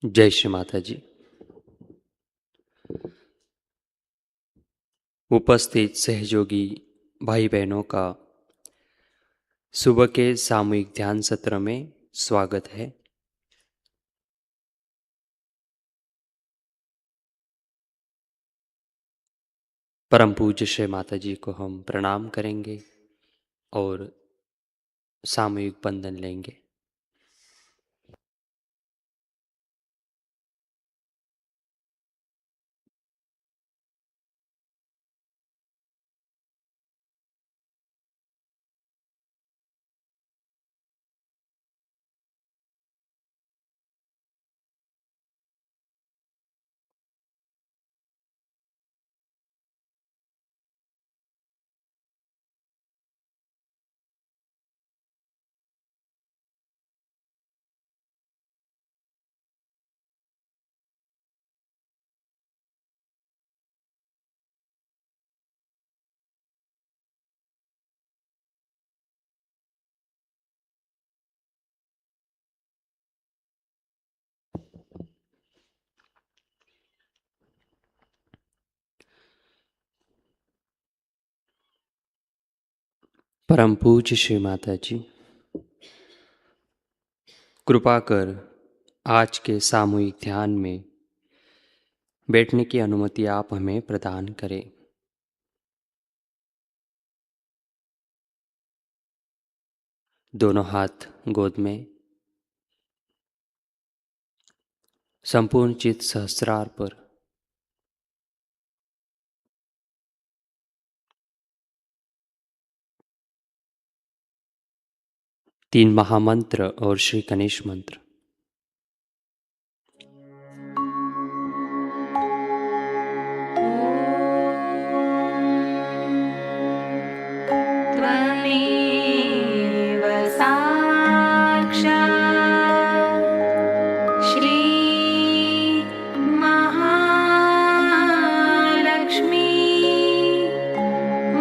जय श्री माताजी। उपस्थित सहयोगी भाई बहनों का सुबह के सामूहिक ध्यान सत्र में स्वागत है। परम पूज्य श्री माताजी को हम प्रणाम करेंगे और सामूहिक बंदन लेंगे। परम पूज्य श्री माताजी, कृपा कर आज के सामूहिक ध्यान में बैठने की अनुमति आप हमें प्रदान करें। दोनों हाथ गोद में, संपूर्ण चित्त सहस्रार पर। तीन महामंत्र और श्री गणेश मंत्र। त्वमेव साक्षात् श्री महालक्ष्मी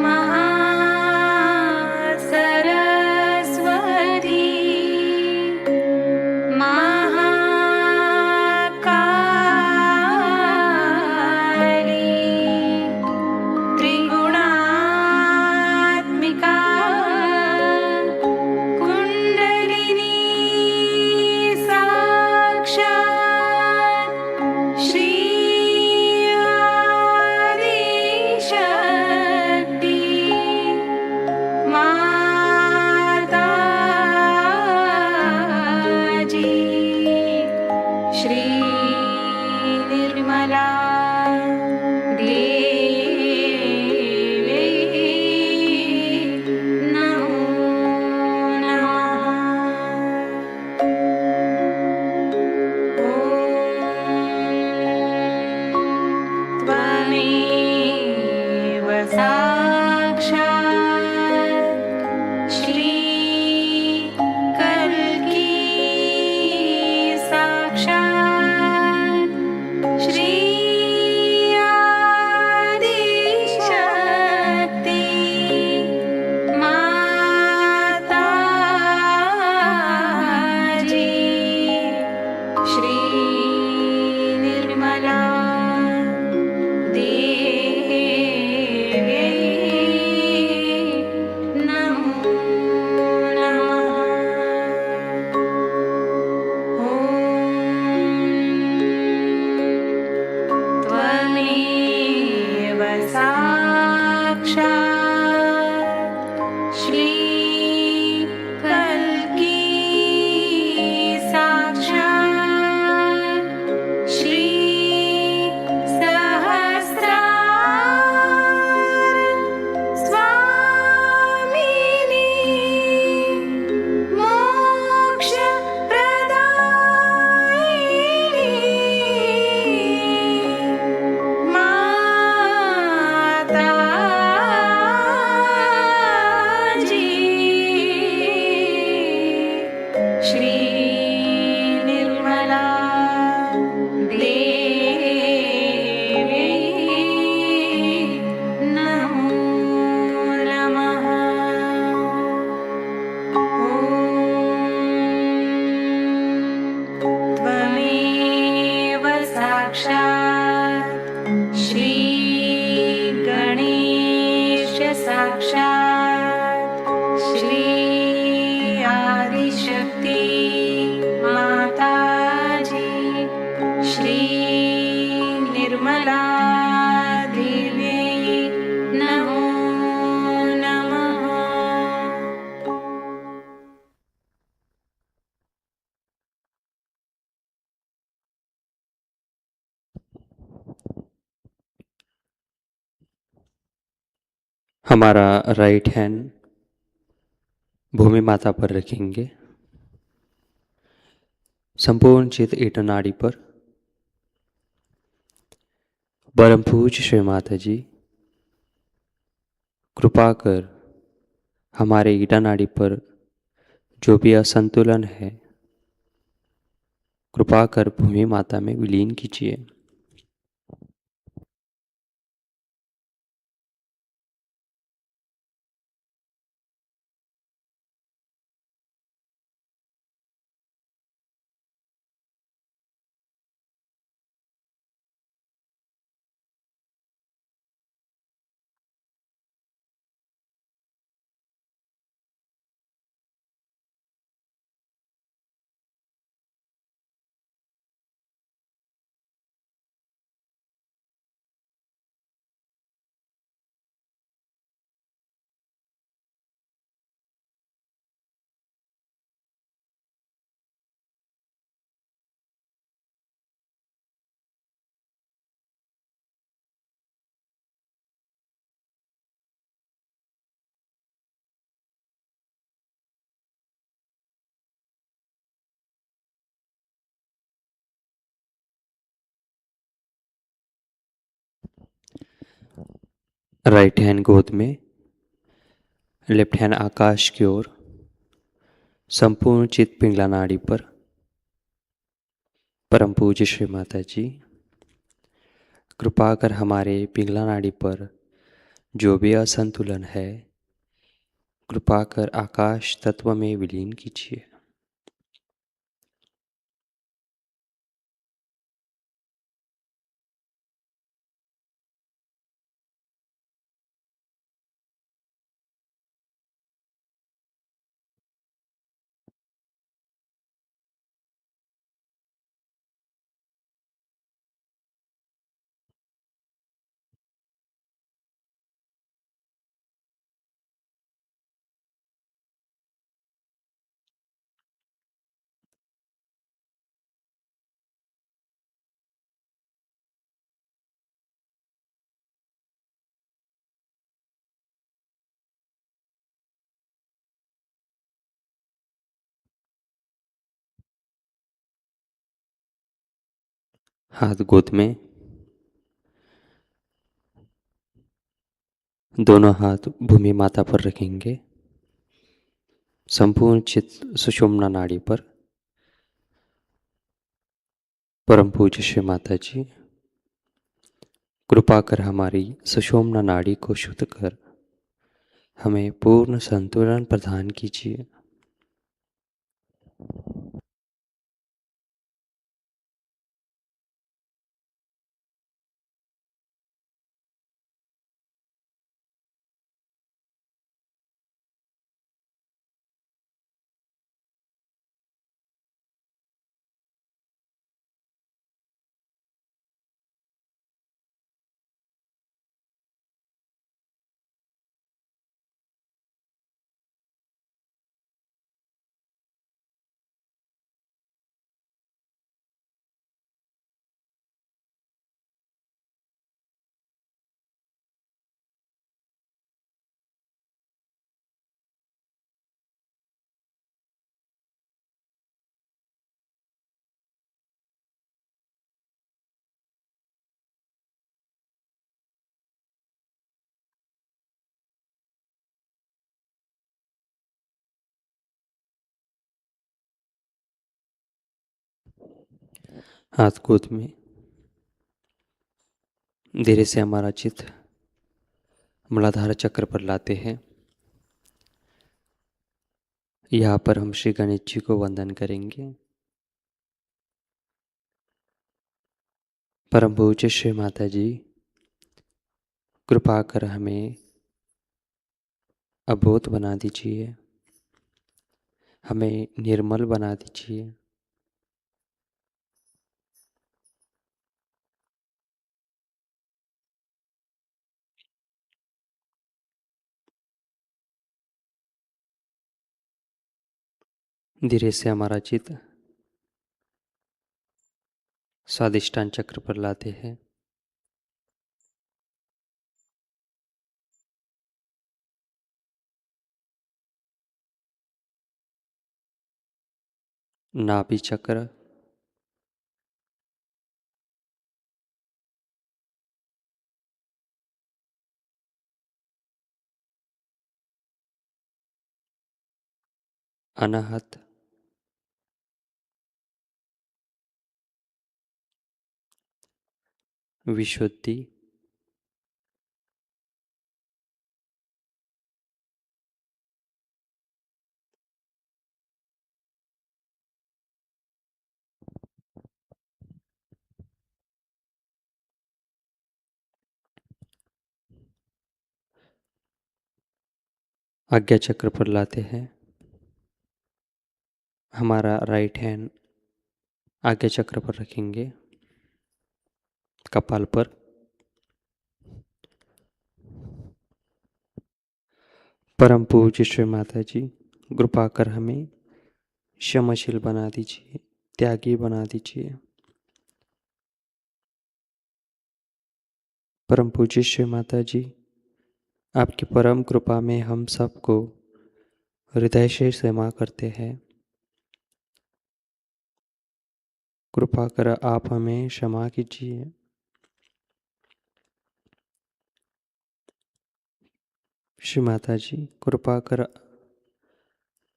महासरस्वती महाकाली त्रिगुणात्मिका कुण्डलिनी साक्षात् श्री आदिशक्ति माताजी श्री निर्मला देवी नमो नमः। त्वमेव साक्षात् श्री कल्की साक्षात् श्री आदिशक्ति माताजी श्री निर्मला देवी नमो नमः। त्वमेव साक्षात् श्री कल्की साक्षात् श्री हमारा राइट हैंड भूमि माता पर रखेंगे। संपूर्ण चित ईट नाड़ी पर। परम पूज्य श्री माता जी, कृपा कर हमारे ईटा नाड़ी पर जो भी असंतुलन है, कृपा कर भूमि माता में विलीन कीजिए। राइट हैंड गोद में, लेफ्ट हैंड आकाश की ओर। संपूर्ण चित पिंगला नाड़ी पर। परम पूज्य श्री माता जी, कृपा कर हमारे पिंगला नाड़ी पर जो भी असंतुलन है, कृपा कर आकाश तत्व में विलीन कीजिए। हाथ गोद में, दोनों हाथ भूमि माता पर रखेंगे। संपूर्ण चित सुषुम्ना नाड़ी पर। परम पूज्य श्री माता जी, कृपा कर हमारी सुषुम्ना नाड़ी को शुद्ध कर हमें पूर्ण संतुलन प्रदान कीजिए। हाथ गोद में, धीरे से हमारा चित मूलाधार चक्र पर लाते हैं। यहाँ पर हम श्री गणेश जी को वंदन करेंगे। परम पूज्य श्री माता जी, कृपा कर हमें अबोध बना दीजिए, हमें निर्मल बना दीजिए। धीरे से हमारा चित स्वादिष्टान चक्र पर लाते हैं। नाभि चक्र, अनाहत, विशुद्धि, आज्ञा चक्र पर लाते हैं। हमारा राइट हैंड आज्ञा चक्र पर रखेंगे, कपाल पर। परम पूज्य श्री माता जी, कृपा कर हमें क्षमाशील बना दीजिए, त्यागी बना दीजिए। परम पूज्य श्री माता जी, आपकी परम कृपा में हम सबको हृदय से क्षमा करते हैं। कृपा कर आप हमें क्षमा कीजिए। श्री माता जी, कृपा कर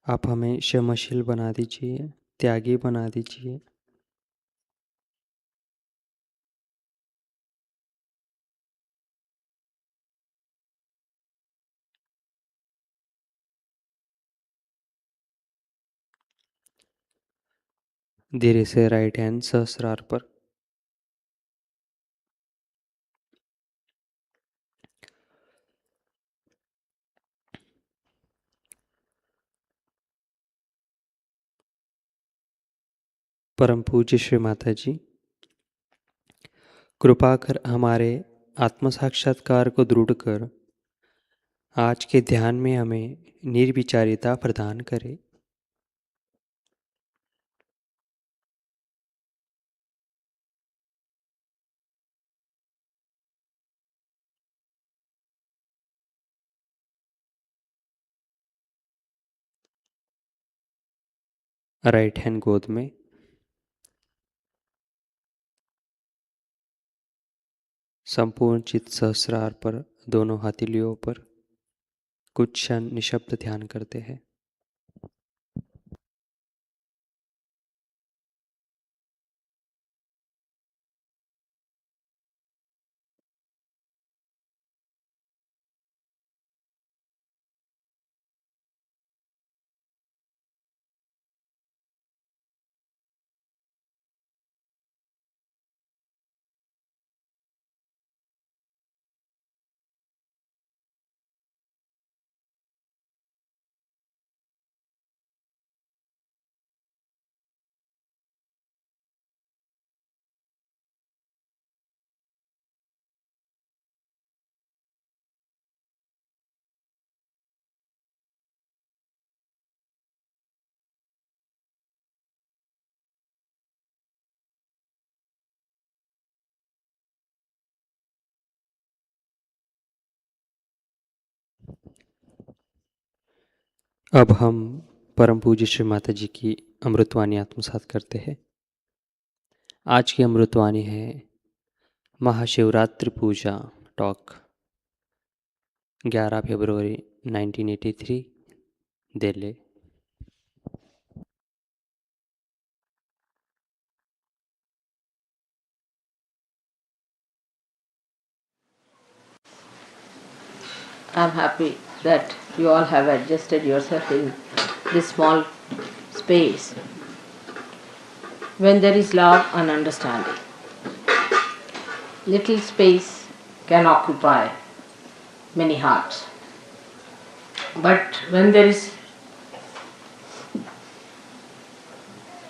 आप हमें क्षमाशील बना दीजिए, त्यागी बना दीजिए। धीरे से राइट हैंड सहस्रार पर। परम पूज्य श्री माता जी, कृपा कर हमारे आत्म साक्षात्कार को दृढ़ कर आज के ध्यान में हमें निर्विचारिता प्रदान करें। राइट हैंड गोद में, संपूर्ण चित्त सहस्रार पर, दोनों हथेलियों पर कुछ क्षण निशब्द ध्यान करते हैं। अब हम परम पूज्य श्री माता जी की अमृतवाणी आत्मसात करते हैं। आज की अमृतवाणी है महाशिवरात्रि पूजा टॉक, 11 फरवरी 1983, Delhi. I'm happy that you all have adjusted yourself in this small space when there is love and understanding. Little space can occupy many hearts. But when there is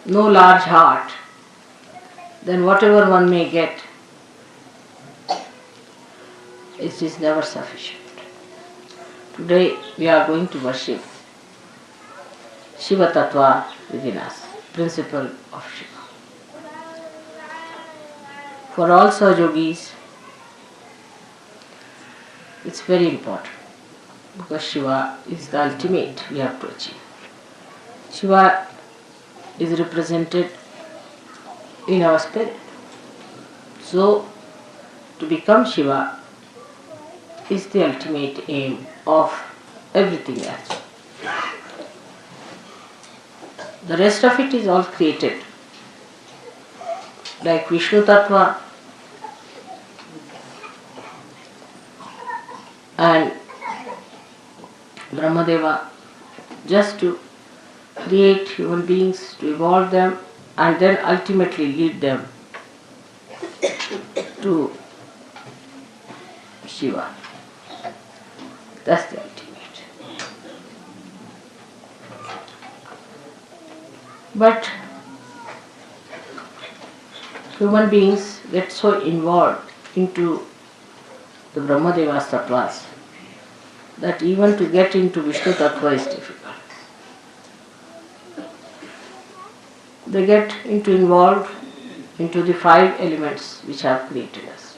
no large heart, then whatever one may get, it is never sufficient. Today we are going to worship Shiva Tattva within us, principle of Shiva. For all Sahajogis, it's very important because Shiva is the ultimate we have to achieve. Shiva is represented in our spirit. So, to become Shiva is the ultimate aim of everything else. The rest of it is all created. Like Vishnu Tattva and Brahmadeva, just to create human beings, to evolve them, and then ultimately lead them to Shiva. That's the ultimate. But human beings get so involved into the Brahmadeva's tattvas that even to get into Vishnu tattva is difficult. They get involved into the 5 elements which have created us.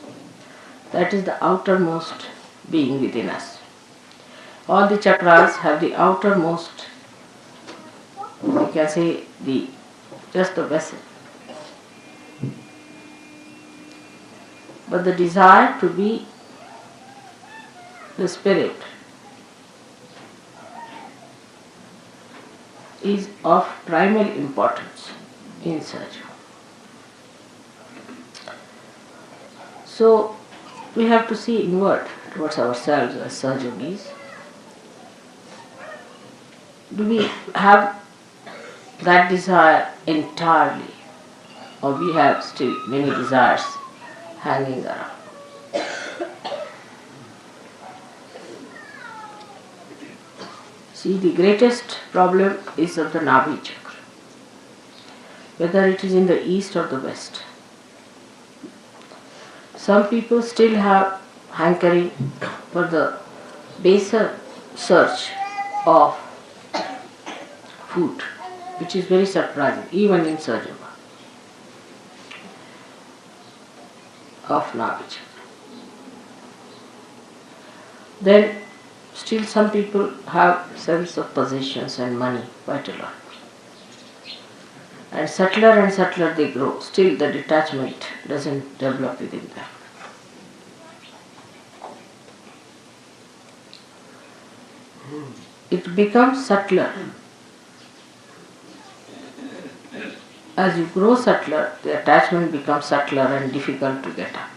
That is the outermost being within us. All the chakras have the outermost, you can say, just the vessel. But the desire to be the spirit is of primal importance in Sahaja. So we have to see inward towards ourselves as Sahajogis. Do we have that desire entirely, or we have still many desires hanging around? See, the greatest problem is of the Nabhi chakra, whether it is in the east or the west. Some people still have hankering for the baser search of food, which is very surprising, even in Sahajayoga of Nabhi chakra. Then still some people have sense of possessions and money quite a lot. And subtler they grow, still the detachment doesn't develop within them. It becomes subtler. As you grow subtler, the attachment becomes subtler and difficult to get up.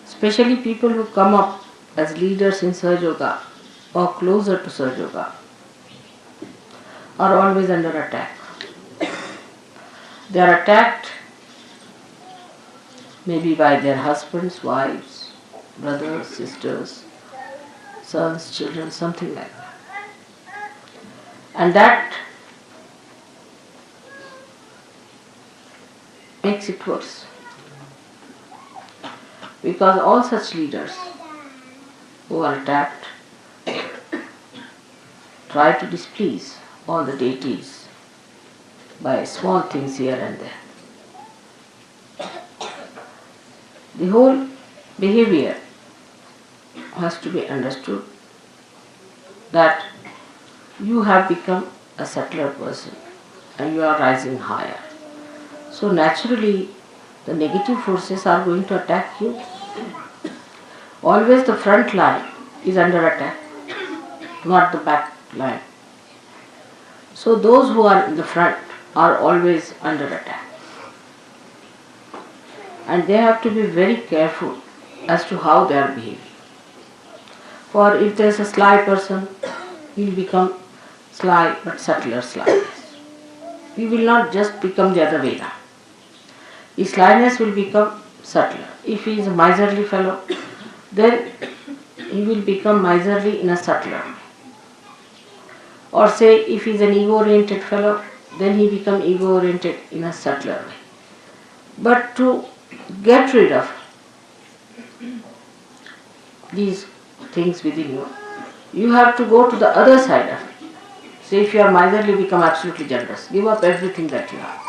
Especially people who come up as leaders in Sahajayoga or closer to Sahajayoga are always under attack. They are attacked maybe by their husbands, wives, brothers, sisters, sons, children, something like that. And that makes it worse. Because all such leaders who are attacked try to displease all the deities by small things here and there. The whole behavior has to be understood that you have become a subtler person and you are rising higher. So naturally the negative forces are going to attack you. Always the front line is under attack, not the back line. So those who are in the front are always under attack. And they have to be very careful as to how they are behaving. For if there is a sly person, he will become sly but subtler slyness. He will not just become the other way now. His slyness will become subtler. If he is a miserly fellow, then he will become miserly in a subtler way. Or say if he is an ego-oriented fellow, then he becomes ego-oriented in a subtler way. But to get rid of these things within you, you have to go to the other side of it. Say if you are miserly, become absolutely generous. Give up everything that you have.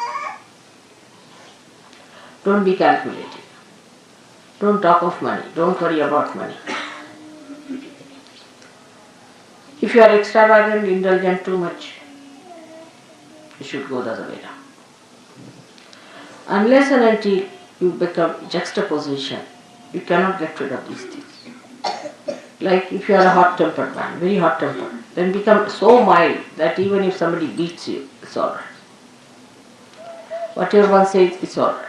Don't be calculating. Don't talk of money. Don't worry about money. If you are extravagant, indulgent too much, you should go the other way around. Unless and until you become juxtaposition, you cannot get rid of these things. Like if you are a hot-tempered man, very hot-tempered, then become so mild that even if somebody beats you, it's alright. Whatever one says, it's alright.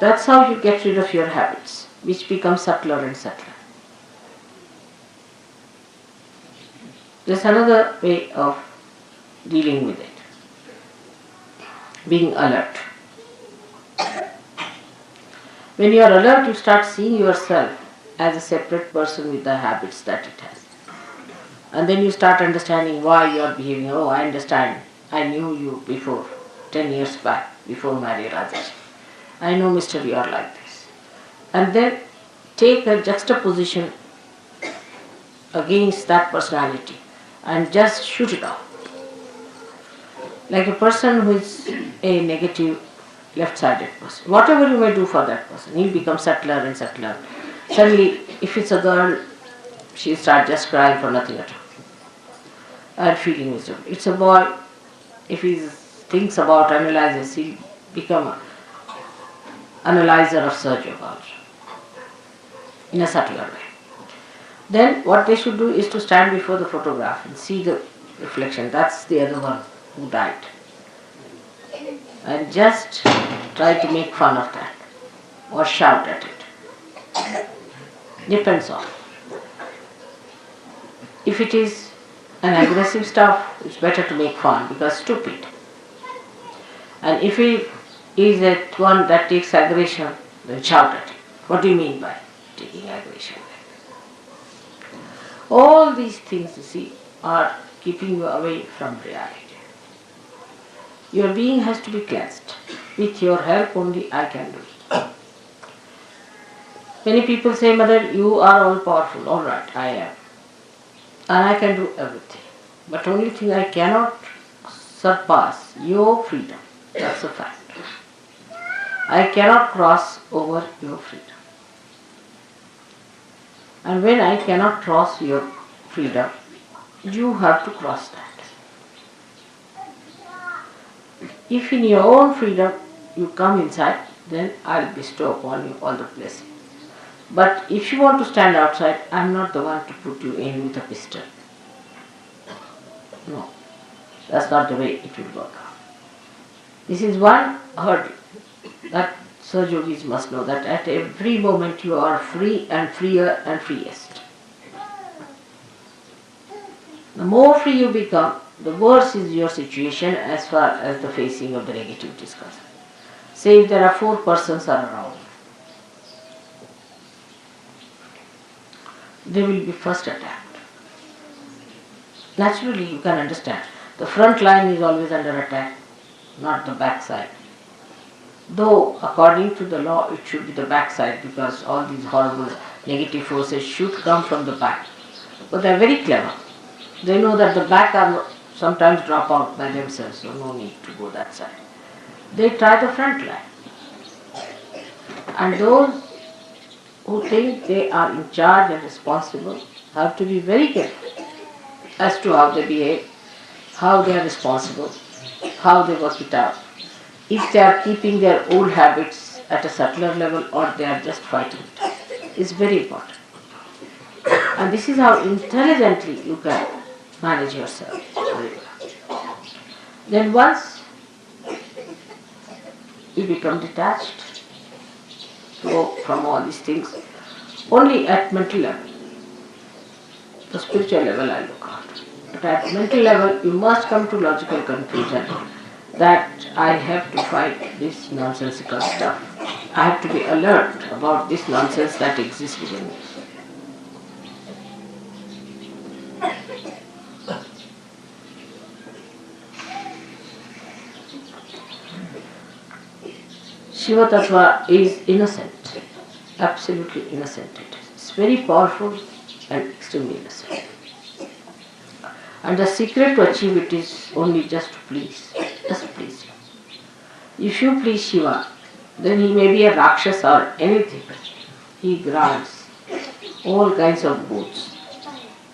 That's how you get rid of your habits, which become subtler and subtler. There's another way of dealing with it. Being alert. When you are alert, you start seeing yourself as a separate person with the habits that it has. And then you start understanding why you are behaving. Oh, I understand. I knew you before, 10 years back, before Mary Rajesh. I know, Mr. You are like this. And then take a juxtaposition against that personality and just shoot it off. Like a person who is a negative, left-sided person. Whatever you may do for that person, he becomes subtler and subtler. Suddenly, if it's a girl, she starts just crying for nothing at all and feeling miserable. It's a boy, if he thinks about, analyzes, he'll become an analyzer of Sahajayoga also, in a subtler way. Then what they should do is to stand before the photograph and see the reflection. That's the other one who died. And just try to make fun of that or shout at it. Depends on. If it is an aggressive stuff, it's better to make fun because stupid. And if it is that one that takes aggression, then shout at it. What do you mean by taking aggression? All these things, you see, are keeping you away from reality. Your being has to be cleansed. With your help only I can do it. Many people say, Mother, you are all powerful. All right, I am. And I can do everything. But only thing I cannot surpass your freedom. That's a fact. I cannot cross over your freedom. And when I cannot cross your freedom, you have to cross that. If in your own freedom you come inside, then I'll bestow upon you all the blessings. But if you want to stand outside, I'm not the one to put you in with a pistol. No, that's not the way it will work out. This is one hurdle that Sahajogis must know, that at every moment you are free and freer and freest. The more free you become, the worse is your situation as far as the facing of the negativity is concerned. Say if there are 4 persons around, they will be first attacked. Naturally, you can understand. The front line is always under attack, not the back side. Though, according to the law, it should be the back side because all these horrible negative forces should come from the back. But they are very clever. They know that the back are sometimes drop out by themselves, so no need to go that side. They try the front line. And those who think they are in charge and responsible have to be very careful as to how they behave, how they are responsible, how they work it out. If they are keeping their old habits at a subtler level or they are just fighting it. It's very important. And this is how intelligently you can manage yourself. Then once you become detached from all these things, only at mental level, the spiritual level I look at. But at mental level, you must come to logical conclusion that I have to fight this nonsensical stuff. I have to be alert about this nonsense that exists within me. Shiva Tattva is innocent, absolutely innocent. It's very powerful and extremely innocent. And the secret to achieve it is only just to please. Just please him. If you please Shiva, then he may be a Rakshasa or anything. He grants all kinds of boons.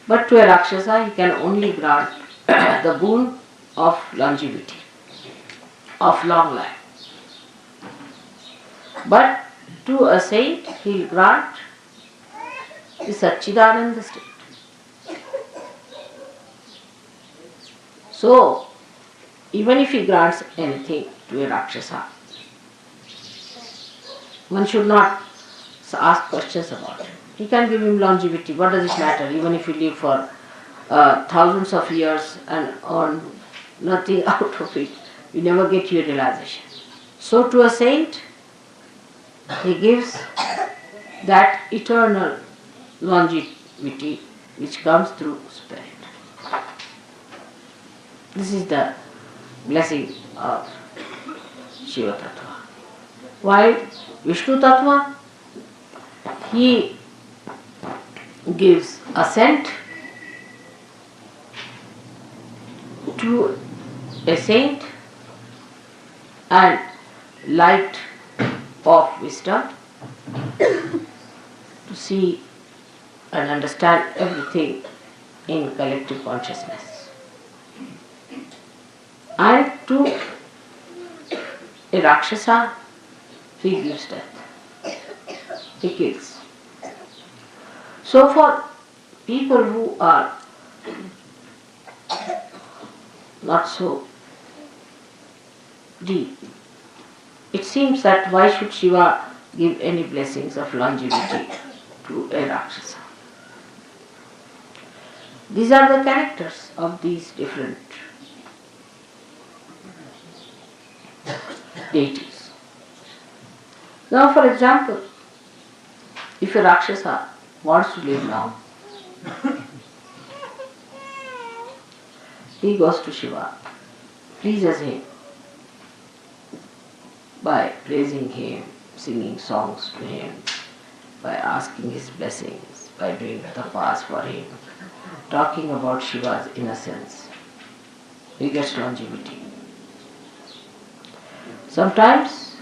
But to a Rakshasa, he can only grant the boon of longevity. of long life. But to a saint he will grant the Satchidananda state. So, even if he grants anything to a Rakshasa, one should not ask questions about it. He can give him longevity, what does it matter, even if you live for thousands of years and earn nothing out of it, you never get your realization. So to a saint, he gives that eternal longevity which comes through spirit. This is the blessing of Shiva Tattva. While Vishnu Tattva, he gives assent to a saint and light of wisdom to see and understand everything in collective consciousness. And to a Rakshasa, he gives death. He kills. So for people who are not so deep, it seems that why should Shiva give any blessings of longevity to a Rakshasa? These are the characters of these different deities. Now, for example, if a Rakshasa wants to live long, he goes to Shiva, pleases him by praising him, singing songs to him, by asking his blessings, by doing tapas for him, talking about Shiva's innocence. He gets longevity. Sometimes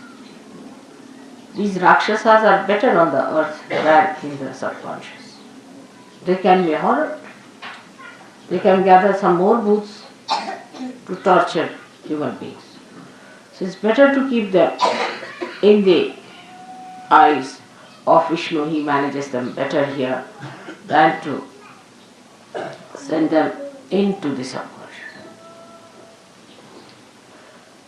these Rakshasas are better on the earth than in the subconscious. They can be horror. They can gather some more booths to torture human beings. So it's better to keep them in the eyes of Vishnu. He manages them better here than to send them into the subconscious.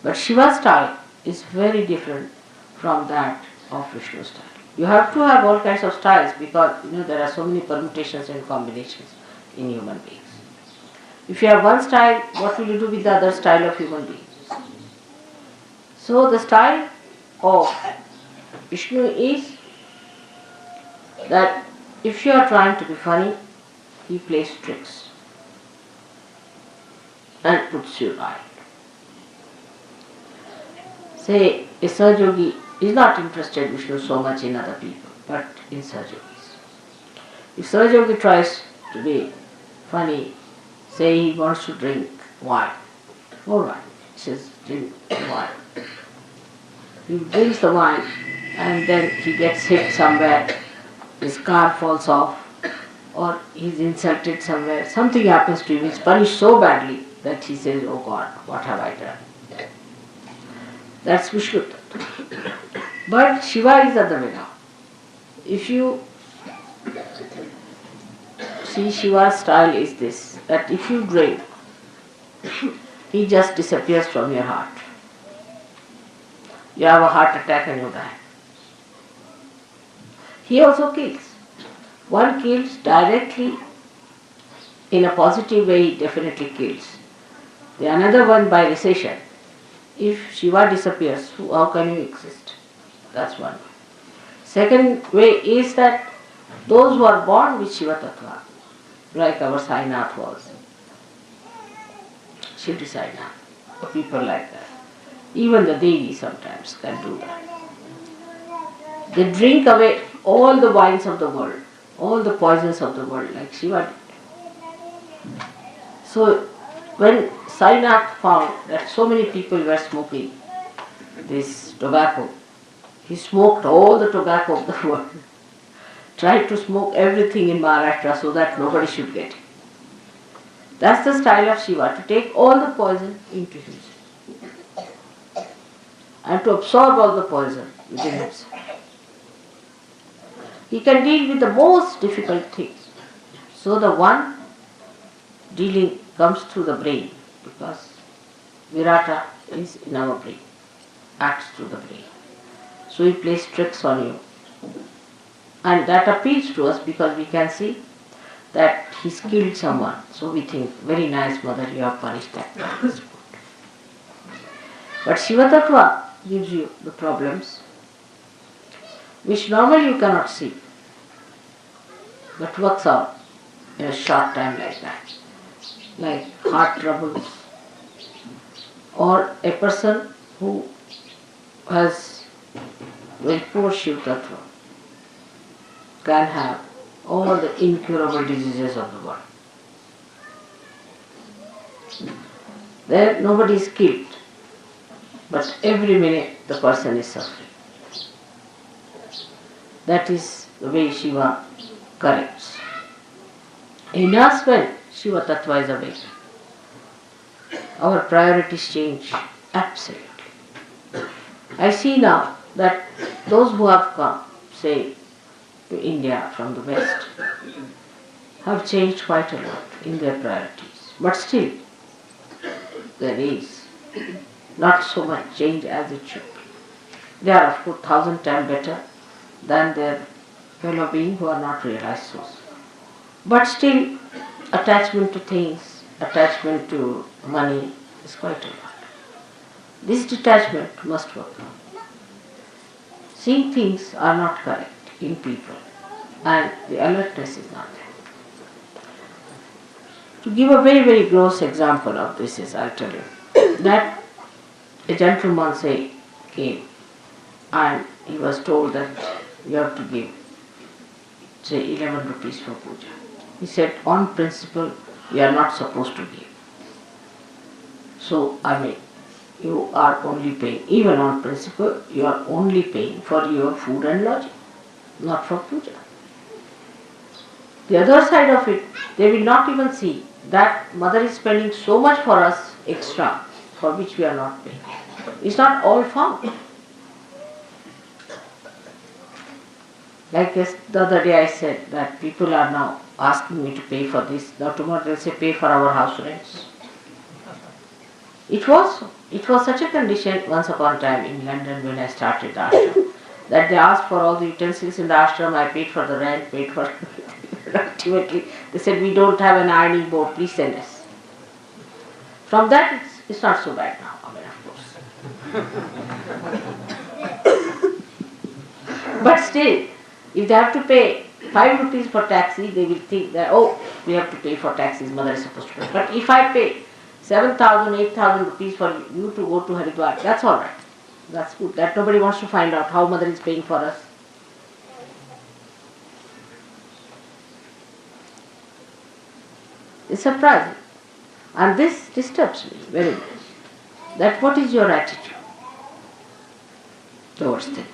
But Shiva's style is very different from that of Vishnu's style. You have to have all kinds of styles because there are so many permutations and combinations in human beings. If you have one style, what will you do with the other style of human beings? So the style of Vishnu is that if you are trying to be funny, he plays tricks and puts you right. Say, a Sahajayogi is not interested, Vishnu, so much in other people, but in Sahajayogis. If Sahajayogi tries to be funny, say he wants to drink wine, all right, he says, drink wine. He drinks the wine and then he gets hit somewhere, his car falls off, or he's insulted somewhere, something happens to him, he's punished so badly that he says, oh God, what have I done? That's Vishnu Tattva. But Shiva is the other way now. If you see, Shiva's style is this, that if you drink, he just disappears from your heart. You have a heart attack and you die. He also kills. One kills directly in a positive way, he definitely kills. The another one by recession. If Shiva disappears, how can you exist? That's one way. Second way is that those who are born with Shiva Tattva, like our Sainath was, Shri Sainath, people like that. Even the Devi sometimes can do that. They drink away all the wines of the world, all the poisons of the world, like Shiva did. So when Sainath found that so many people were smoking this tobacco, he smoked all the tobacco of the world, tried to smoke everything in Maharashtra so that nobody should get it. That's the style of Shiva, to take all the poison into himself. and to absorb all the poison within himself. He can deal with the most difficult things. So the one dealing comes through the brain, because Virata is in our brain, acts through the brain. So he plays tricks on you. And that appeals to us because we can see that he's killed someone. So we think, very nice mother, you have punished that. That is good. But Shiva Tattva gives you the problems which normally you cannot see, but works out in a short time like that. Like heart troubles, or a person who has very poor Shiva Tattva can have all the incurable diseases of the world. There nobody is killed, but every minute the person is suffering. That is the way Shiva corrects. In us, when Shiva Tattva is awakened, our priorities change absolutely. I see now that those who have come, say, to India from the West, have changed quite a lot in their priorities. But still, there is not so much change as it should be. They are, of course, 1,000 times better than their fellow beings who are not realized souls. But still, attachment to things, attachment to money is quite a lot. This detachment must work. Seeing things are not correct in people, and the alertness is not there. To give a very, very gross example of this is, I'll tell you, that a gentleman, say, came and he was told that you have to give, say, 11 rupees for puja. He said, on principle, you are not supposed to give. So, you are only paying, even on principle, you are only paying for your food and lodging, not for puja. The other side of it, they will not even see that mother is spending so much for us extra, for which we are not paying. It's not all found. Like the other day I said that people are now asking me to pay for this. Now tomorrow they'll say pay for our house rents. It was such a condition once upon a time in London when I started the ashram, that they asked for all the utensils in the ashram, I paid for the rent, paid for ultimately they said we don't have an ironing board, please send us. From that it's not so bad now, of course. But still, if they have to pay 5 rupees for taxi, they will think that, oh, we have to pay for taxis, mother is supposed to pay. But if I pay 7,000, 8,000 rupees for you to go to Haridwar, that's all right. That's good. That nobody wants to find out how mother is paying for us. It's surprising. And this disturbs me very much. That what is your attitude towards them?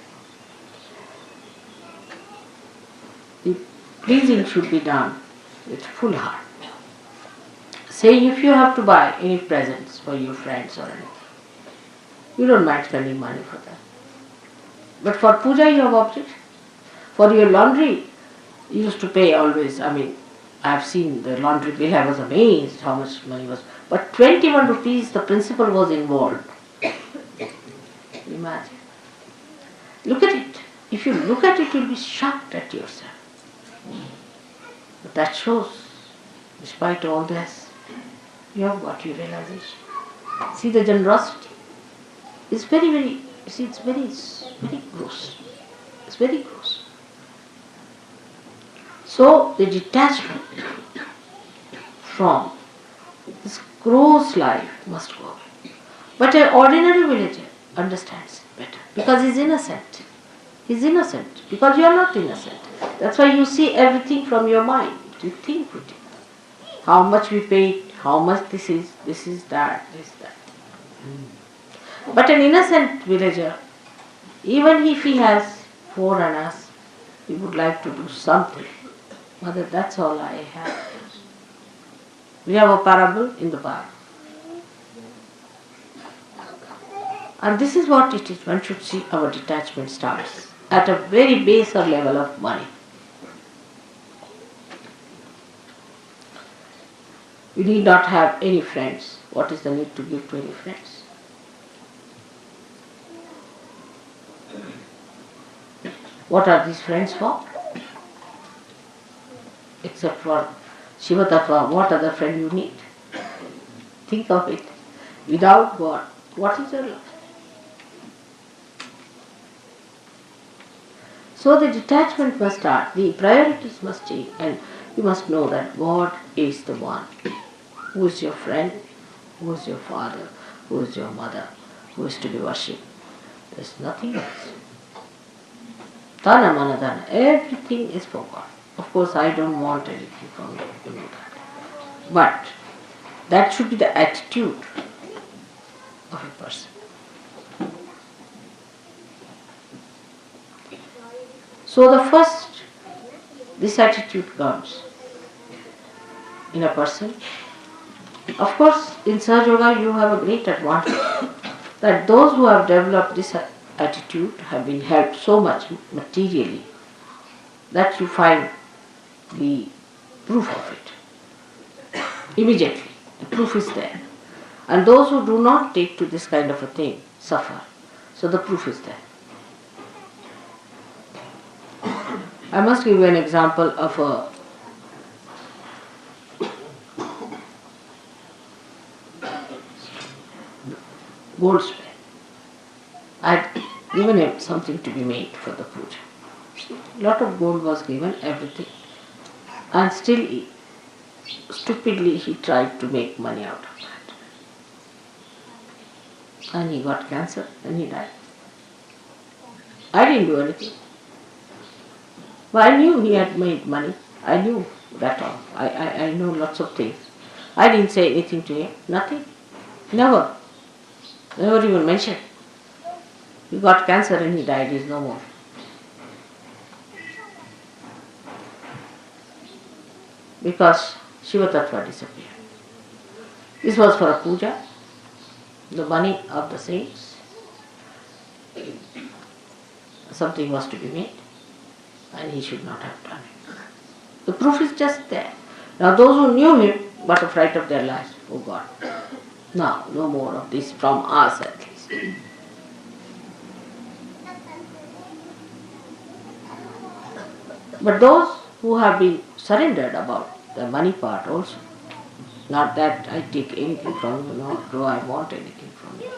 The pleasing should be done with full heart. Say if you have to buy any presents for your friends or anything, you don't mind spending money for that. But for puja you have objection. For your laundry, you used to pay always. I have seen the laundry bill, I was amazed how much money was. But 21 rupees, the principal was involved. Imagine. Look at it. If you look at it, you'll be shocked at yourself. But that shows, despite all this, you have got your realization. See the generosity. It's very, very, see, it's very gross. It's very gross. So the detachment from this gross life must go away. But an ordinary villager understands it better because he's innocent. He's innocent because you are not innocent. That's why you see everything from your mind. You think with it. How much we paid, how much this is that, this, that. But an innocent villager, even if he has 4 annas, he would like to do something. Mother, that's all I have. We have a parable in the Bible. And this is what it is. One should see our detachment starts at a very baser level of money. We need not have any friends. What is the need to give to any friends? What are these friends for? Except for Shiva Tattva, what other friend you need? Think of it. Without God, what is your life? So the detachment must start, the priorities must change, and you must know that God is the one who is your friend, who is your father, who is your mother, who is to be worshipped. There is nothing else. Tana mana dana, everything is for God. Of course, I don't want anything from you, you know that. But that should be the attitude of a person. So the first, this attitude comes in a person. Of course, in Sahajayoga you have a great advantage that those who have developed this attitude have been helped so much materially that you find the proof of it immediately. The proof is there. And those who do not take to this kind of a thing suffer. So the proof is there. I must give you an example of a goldsmith. I had given him something to be made for the puja. A lot of gold was given, everything. And still, stupidly, he tried to make money out of that. And he got cancer and he died. I didn't do anything. But I knew he had made money. I knew that all. I know lots of things. I didn't say anything to him. Nothing. Never. Never even mentioned. He got cancer and he died. He is no more. Because Shiva Tattva disappeared. This was for a puja. The money of the saints. Something was to be made. And he should not have done it. The proof is just there. Now those who knew him got a fright of their lives. Oh God, now no more of this from us at least. But those who have been surrendered about the money part also, not that I take anything from you, nor do I want anything from you.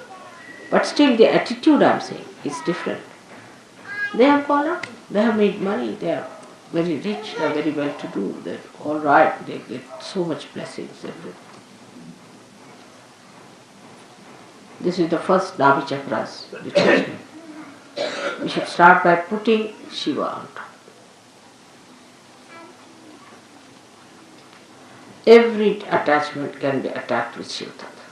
But still the attitude I am saying is different. They have gone up, they have made money, they are very rich, they are very well to do, they are all right, they get so much blessings, everything. This is the first Nabi Chakras detachment. We should start by putting Shiva on top. Every attachment can be attacked with Shiva Tattva.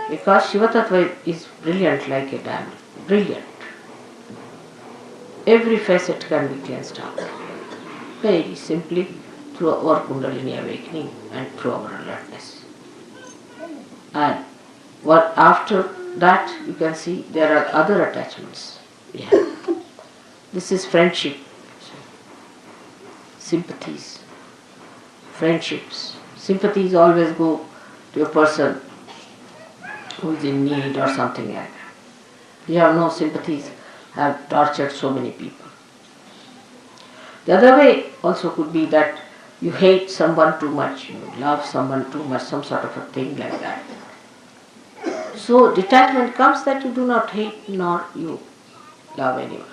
Because Shiva Tattva is brilliant like a diamond. Brilliant. Every facet can be cleansed out. Very simply through our Kundalini awakening and through our alertness. And after that you can see there are other attachments we have. This is friendship, sympathies, friendships. Sympathies always go to a person who is in need or something like that. We have no sympathies, have tortured so many people. The other way also could be that you hate someone too much, you love someone too much, some sort of a thing like that. So detachment comes that you do not hate nor you love anyone.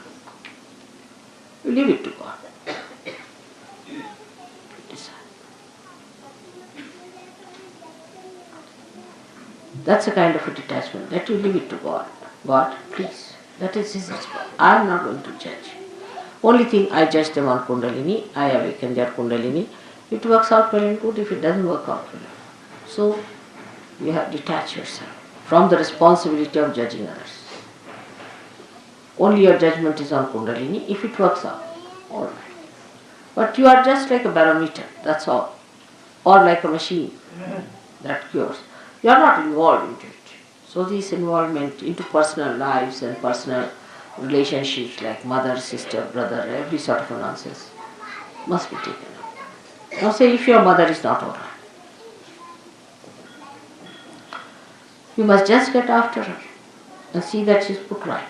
You leave it to God. That's a kind of a detachment, that you leave it to God. God, please, that is His response. I am not going to judge. Only thing, I judge them on Kundalini, I awaken their Kundalini. It works out well and good, if it doesn't work out well. So, you have to detach yourself from the responsibility of judging others. Only your judgment is on Kundalini, if it works out, all right. But you are just like a barometer, that's all. Or like a machine that cures. You are not involved into it. So this involvement into personal lives and personal relationships like mother, sister, brother, every sort of a nonsense must be taken up. Now say if your mother is not alright, you must just get after her and see that she's put right.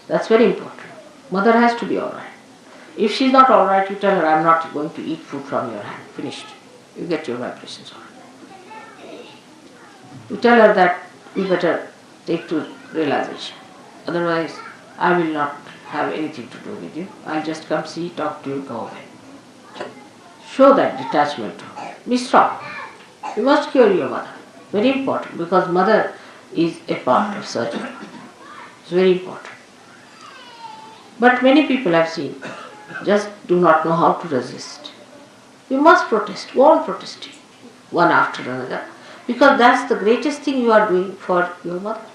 That's very important. Mother has to be alright. If she's not alright, you tell her, I'm not going to eat food from your hand. Finished. You get your vibrations alright. You tell her that you better take to realization. Otherwise, I will not have anything to do with you. I'll just come see, talk to you, go away. Show that detachment. Be strong. You must cure your mother. Very important, because mother is a part of surgery. It's very important. But many people I've seen just do not know how to resist. You must protest. Go on protesting, one after another, because that's the greatest thing you are doing for your mother.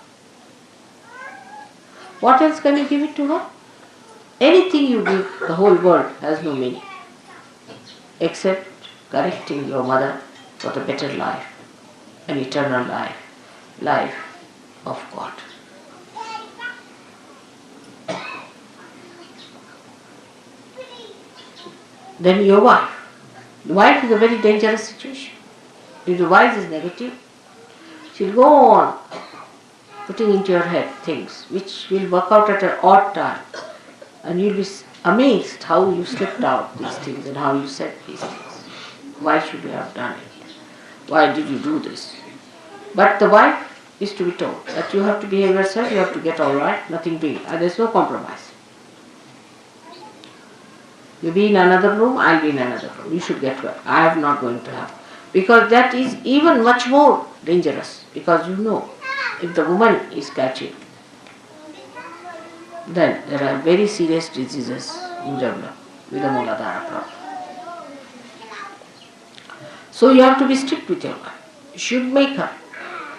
What else can you give it to her? Anything you give the whole world has no meaning, except correcting your mother for the better life, an eternal life, life of God. Then your wife. The wife is a very dangerous situation. If the wife is negative, she'll go on putting into your head things which will work out at an odd time, and you'll be amazed how you slipped out these things and how you said these things. Why should you have done it? Why did you do this? But the wife is to be told that you have to behave yourself, you have to get all right, nothing doing, and there's no compromise. You be in another room, I'll be in another room. You should get well. I am not going to have. Because that is even much more dangerous. Because you know, if the woman is catching, then there are very serious diseases you develop with the Mooladhara problem. So you have to be strict with your wife. You should make her.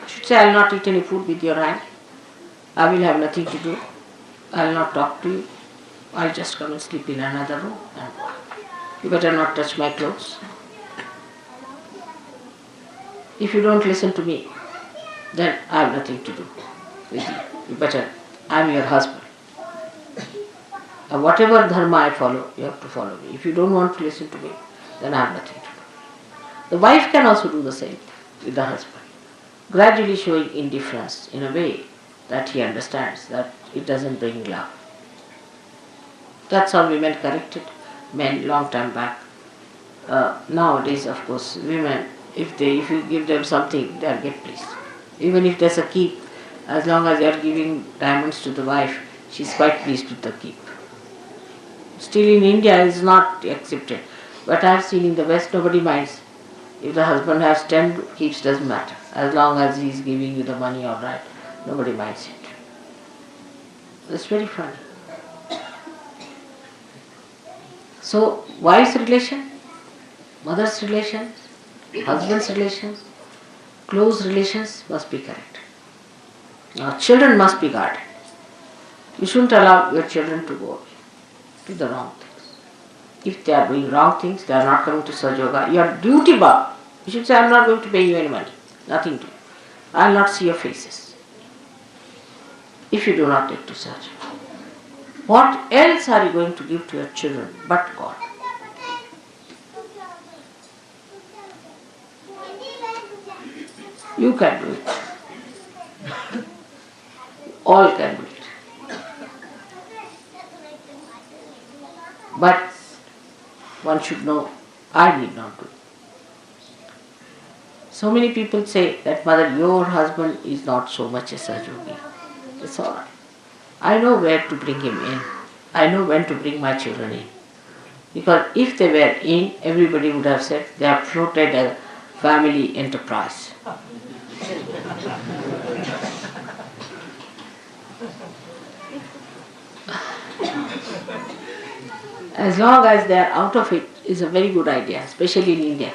You should say, I will not eat any food with your hand. I will have nothing to do. I will not talk to you. I'll just come and sleep in another room and you better not touch my clothes. If you don't listen to me, then I have nothing to do with you. You better, I'm your husband. And whatever dharma I follow, you have to follow me. If you don't want to listen to me, then I have nothing to do. The wife can also do the same with the husband, gradually showing indifference in a way that he understands that it doesn't bring love. That's how women corrected men long time back. Nowadays, of course, women, if you give them something, they'll get pleased. Even if there's a keep, as long as you're giving diamonds to the wife, she's quite pleased with the keep. Still in India it's not accepted. But I've seen in the West nobody minds. If the husband has 10 keeps, doesn't matter. As long as he's giving you the money all right, nobody minds it. It's very funny. So, wife's relation, mother's relations, husband's relations, close relations must be correct. Now, children must be guarded. You shouldn't allow your children to go to the wrong things. If they are doing wrong things, they are not coming to Sahajayoga, you are duty bound. You should say, I am not going to pay you any money. Nothing to do. I will not see your faces. If you do not take to Sahajayoga. What else are you going to give to your children but God? You can do it. All can do it. But one should know, I need not do it. So many people say that, Mother, your husband is not so much a Sahajayogi. It's all right. I know where to bring him in. I know when to bring my children in. Because if they were in, everybody would have said they have floated a family enterprise. As long as they are out of it is a very good idea, especially in India.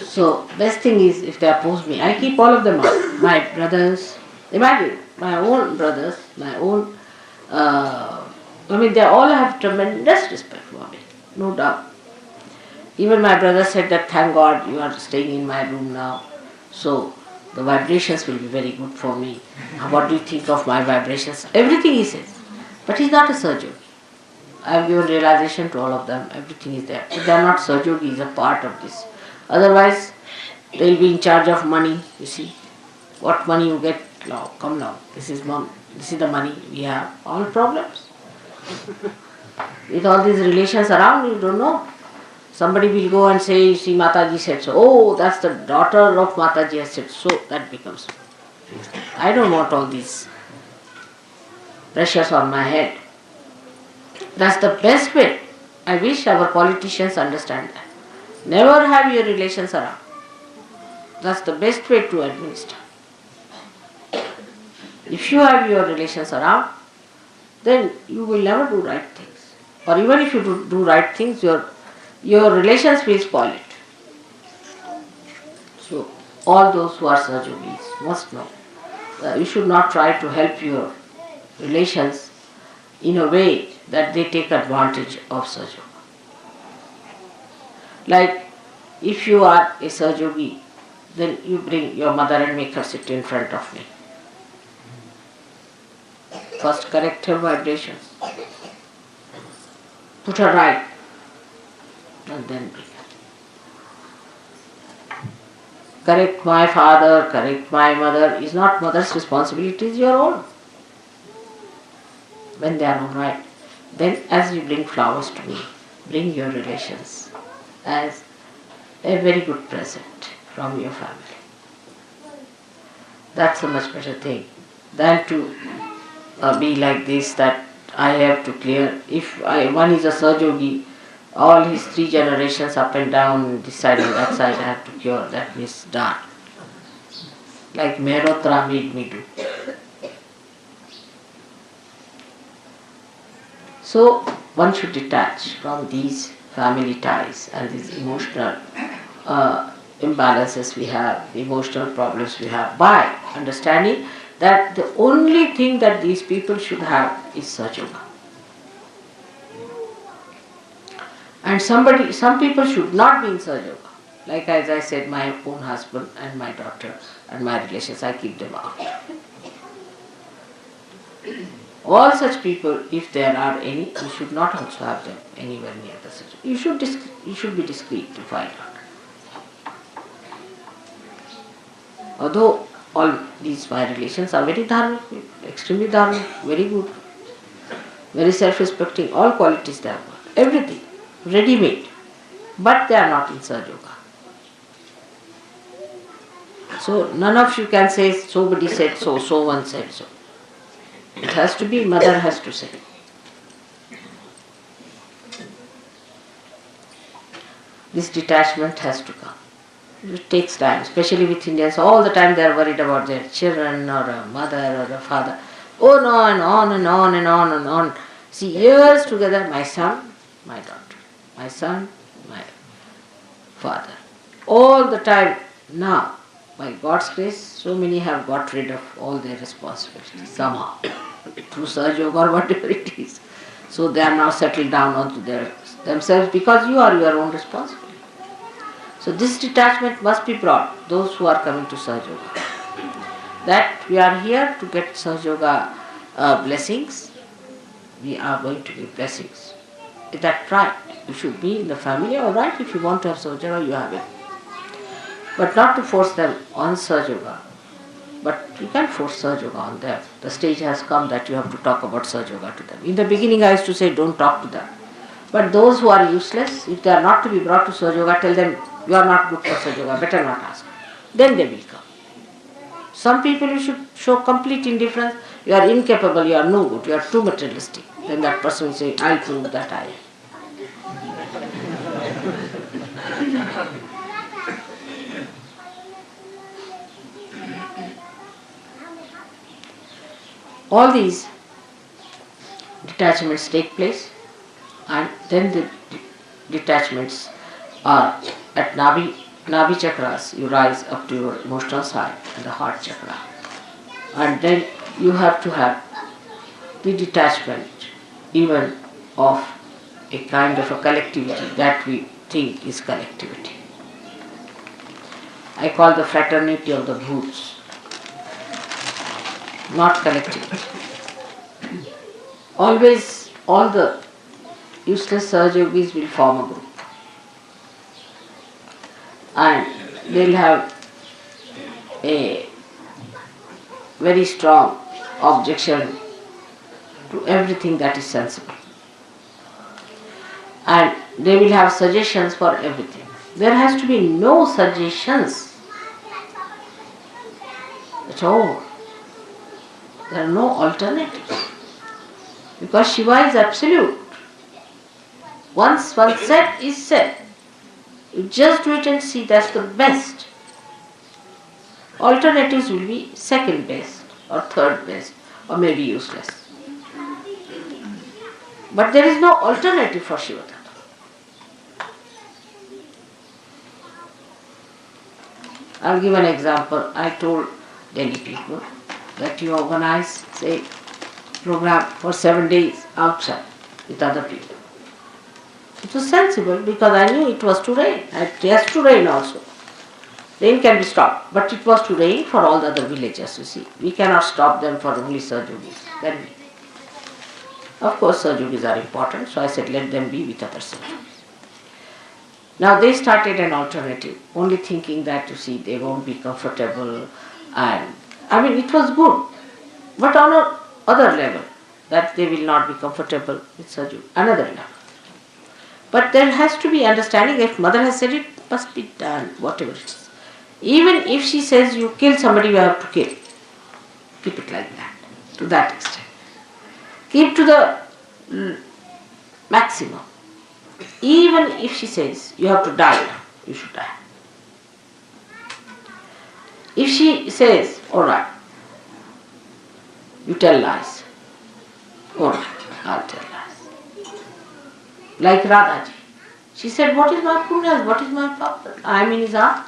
So, best thing is if they oppose me, I keep all of them out. My brothers, imagine, my own brothers, my own, they all have tremendous respect for me, no doubt. Even my brother said that, thank God you are staying in my room now. So the vibrations will be very good for me. What do you think of my vibrations? Everything he says. But he's not a surgeon. I have given realization to all of them. Everything is there. If they are not surgeon, he is a part of this. Otherwise, they will be in charge of money, you see. What money you get now? Come now. This is the money we have. All problems. With all these relations around, you don't know. Somebody will go and say, see, Mataji said so. Oh, that's the daughter of Mataji has said so. That becomes. I don't want all these pressures on my head. That's the best way. I wish our politicians understand that. Never have your relations around. That's the best way to administer. If you have your relations around, then you will never do right things. Or even if you do right things, your relations will spoil it. So, all those who are Sahajogis must know that you should not try to help your relations in a way that they take advantage of Sahajayoga. Like, if you are a Sahajogi, then you bring your mother and make her sit in front of me. First correct her vibrations. Put her right. And then bring her. Correct my father, correct my mother is not mother's responsibility, it is your own. When they are all right, then as you bring flowers to me, bring your relations as a very good present from your family. That's a much better thing than to be like this, that I have to clear. If one is a Sahajogi, all his 3 generations up and down, this side and that side, I have to cure. That means done. Like Mehrotra made me do. So one should detach from these family ties and these emotional imbalances we have, the emotional problems we have, by understanding that the only thing that these people should have is Sahajayoga. And some people should not be in Sahajayoga. Like as I said, my own husband and my daughter and my relations, I keep them out. All such people, if there are any, you should not also have them anywhere near the Sahajayoga. You should be discreet to find out. Although all these my relations are very dharmic, extremely dharmic, very good, very self-respecting, all qualities they have got, everything, ready-made, but they are not in Sahajayoga. So none of you can say, somebody said so, so one said so. It has to be, mother has to say. This detachment has to come. It takes time, especially with Indians. All the time they are worried about their children or a mother or a father. Oh no, and on and on and on and on. See, years together, my son, my daughter. My son, my father. All the time now, by God's grace, so many have got rid of all their responsibilities somehow, through Sahajayoga or whatever it is. So they are now settled down onto themselves because you are your own responsibility. So this detachment must be brought, those who are coming to Sahajayoga. That we are here to get Sahajayoga blessings, we are going to give blessings. Is that right? You should be in the family, alright, if you want to have Sahajayoga, you have it. But not to force them on Sahajayoga. But you can't force Sahajayoga on them. The stage has come that you have to talk about Sahajayoga to them. In the beginning I used to say, don't talk to them. But those who are useless, if they are not to be brought to Sahajayoga, tell them, you are not good for Sahajayoga, better not ask. Then they will come. Some people you should show complete indifference. You are incapable, you are no good, you are too materialistic. Then that person will say, I'll prove that I am. All these detachments take place, and then the detachments are at Nabi chakras. You rise up to your emotional side and the heart chakra, and then you have to have the detachment even of a kind of a collectivity that we think is collectivity. I call the fraternity of the bhoots, not collective. Always all the useless Sahajogis will form a group. And they'll have a very strong objection to everything that is sensible. And they will have suggestions for everything. There has to be no suggestions at all. There are no alternatives. Because Shiva is absolute. Once one said is said. You just do it and see, that's the best. Alternatives will be second best or third best or maybe useless. But there is no alternative for Shiva Tattva. I'll give an example. I told Delhi people that you organize, say, program for 7 days outside with other people. It was sensible because I knew it was to rain. It has to rain also. Rain can be stopped, but it was to rain for all the other villages, you see. We cannot stop them for only Sahajogis. Then we. Of course, Sahajogis are important, so I said let them be with other Sahajogis. Now they started an alternative, only thinking that, you see, they won't be comfortable. And I mean, it was good, but on another level, that they will not be comfortable with Sahajayoga, another level. But there has to be understanding. If mother has said it, must be done, whatever it is. Even if she says you kill somebody, you have to kill. Keep it like that, to that extent. Keep to the maximum. Even if she says you have to die now, you should die. If she says, alright, you tell lies, alright, I'll tell lies. Like Radhaji. She said, what is my punya? What is my papa? I am in his heart.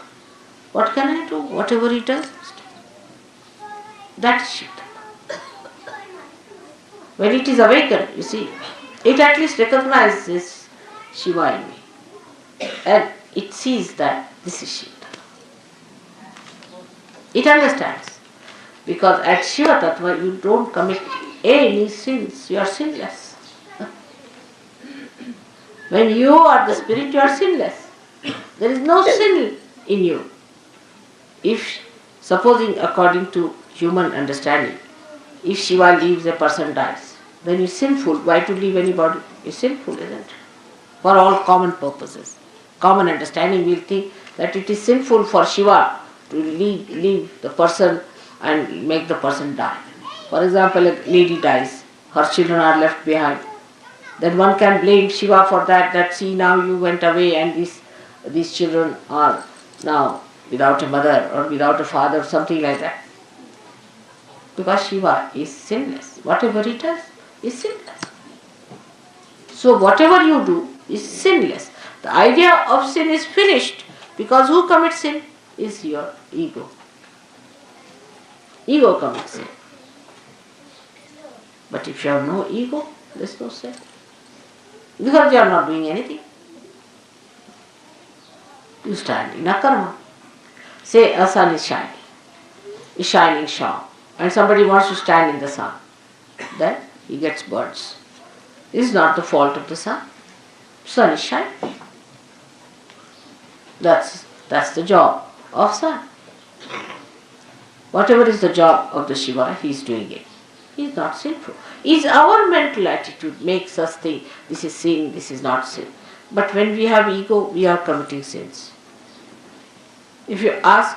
What can I do? Whatever he does. That is Shiva. When it is awakened, you see, it at least recognizes Shiva in me. And it sees that this is Shiva. It understands. Because at Shiva Tattva you don't commit any sins. You are sinless. When you are the spirit, you are sinless. There is no sin in you. If, supposing according to human understanding, if Shiva leaves, a person dies, then he is sinful. Why to leave anybody? It's sinful, isn't it? For all common purposes. Common understanding will think that it is sinful for Shiva to leave the person and make the person die. For example, a lady dies, her children are left behind. Then one can blame Shiva for that see now you went away and these children are now without a mother or without a father, something like that. Because Shiva is sinless. Whatever he does is sinless. So whatever you do is sinless. The idea of sin is finished because who commits sin is your ego. Ego commits sin. But if you have no ego, there is no sin. Because you are not doing anything. You stand in a karma. Say a sun is shining sharp, and somebody wants to stand in the sun. Then he gets burns. This is not the fault of the sun. Sun is shining. That's the job of sun. Whatever is the job of the Shiva, he is doing it. He is not sinful. It's our mental attitude makes us think this is sin, this is not sin. But when we have ego, we are committing sins. If you ask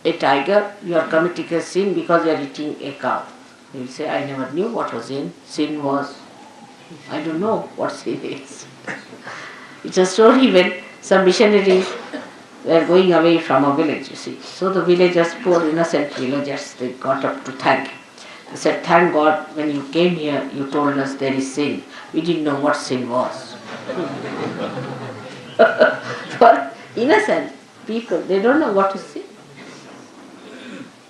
a tiger, you are committing a sin because you are eating a cow. He will say, I never knew what was sin. Sin was, I don't know what sin is. It's a story when some missionaries were going away from a village, you see. So the villagers, poor innocent villagers, they got up to thank him. They said, thank God when you came here, you told us there is sin. We didn't know what sin was. For innocent people, they don't know what is sin.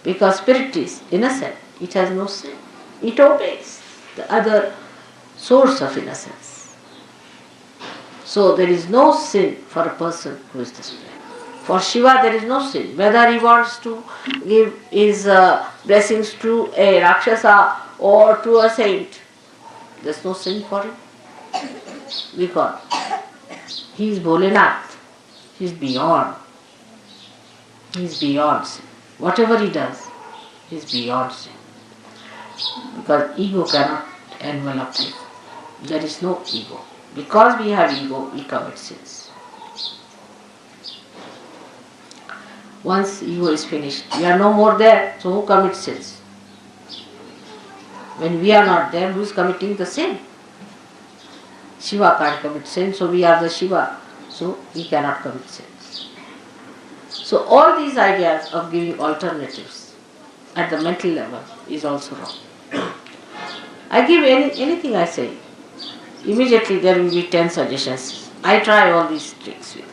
Because spirit is innocent, it has no sin. It obeys the other source of innocence. So there is no sin for a person who is the spirit. For Shiva there is no sin. Whether he wants to give his blessings to a Rakshasa or to a saint, there is no sin for him. Because he is Bholenath. He is beyond. He is beyond sin. Whatever he does, he is beyond sin. Because ego cannot envelop him. There is no ego. Because we have ego, we commit sins. Once ego is finished, we are no more there, so who commits sins? When we are not there, who is committing the sin? Shiva can't commit sin, so we are the Shiva, so he cannot commit sins. So all these ideas of giving alternatives at the mental level is also wrong. I give anything I say, immediately there will be 10 suggestions. I try all these tricks with you.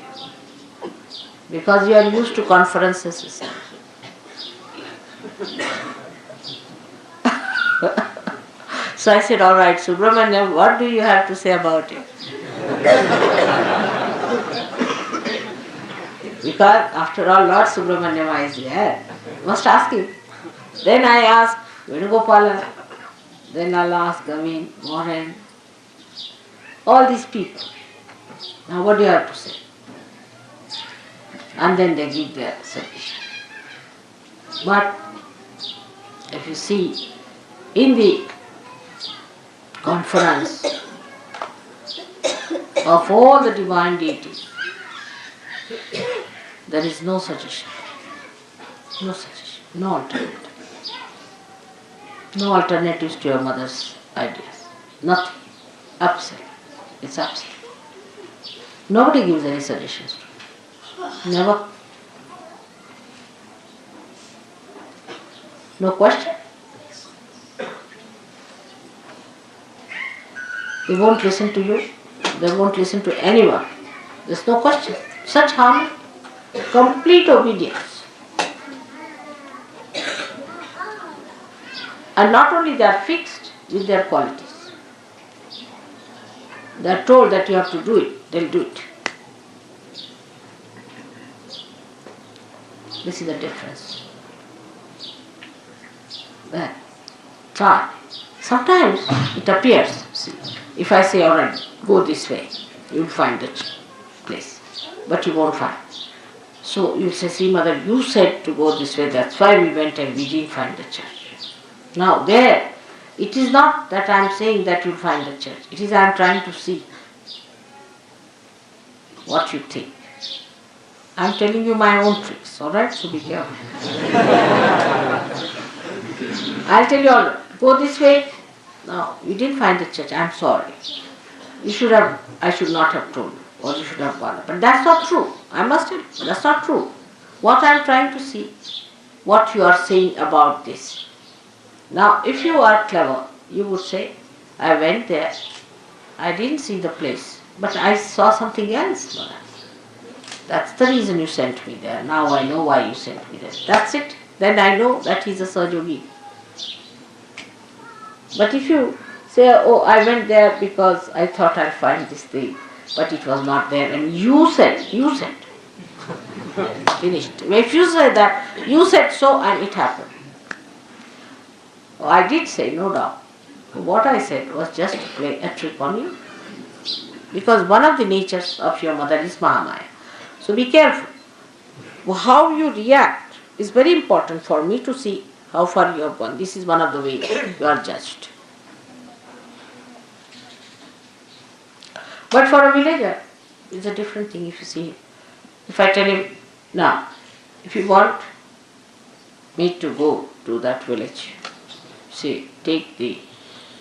Because you are used to conferences. So I said, all right, Subramanyam, what do you have to say about it? Because after all, Lord Subramanyam is there. Must ask him. Then I ask Venugopala. Then I'll ask Gavin, Mohan, all these people. Now what do you have to say? And then they give their suggestion. But if you see, in the conference of all the divine deities, there is no suggestion. No suggestion. No alternative. No alternatives to your mother's ideas. Nothing. Absolute. It's absolute. Nobody gives any suggestions to you. Never. No question. They won't listen to you. They won't listen to anyone. There's no question. Such harmony. Complete obedience. And not only they are fixed with their qualities. They are told that you have to do it. They'll do it. This is the difference. Then, try. Sometimes it appears. See, if I say, alright, go this way, you'll find the place. But you won't find. So you say, see mother, you said to go this way, that's why we went and we didn't find the church. Now there, it is not that I am saying that you'll find the church. It is I am trying to see what you think. I am telling you my own tricks, alright? So be careful. I'll tell you, alright, go this way. No, you didn't find the church, I am sorry. I should not have told you, or you should have gone. But that's not true. I must tell you, that's not true. What I am trying to see, what you are saying about this. Now, if you are clever, you would say, I went there, I didn't see the place, but I saw something else. That's the reason you sent me there. Now I know why you sent me there. That's it. Then I know that he's a Sahajayogi. But if you say, oh, I went there because I thought I'd find this thing, but it was not there, and you said. Finished. If you say that, you said so and it happened. Oh, I did say, no doubt. What I said was just to play a trick on you. Because one of the natures of your mother is Mahamaya. So be careful. How you react is very important for me to see how far you have gone. This is one of the ways you are judged. But for a villager, it's a different thing if you see him. If I tell him, now, if you want me to go to that village, say, take the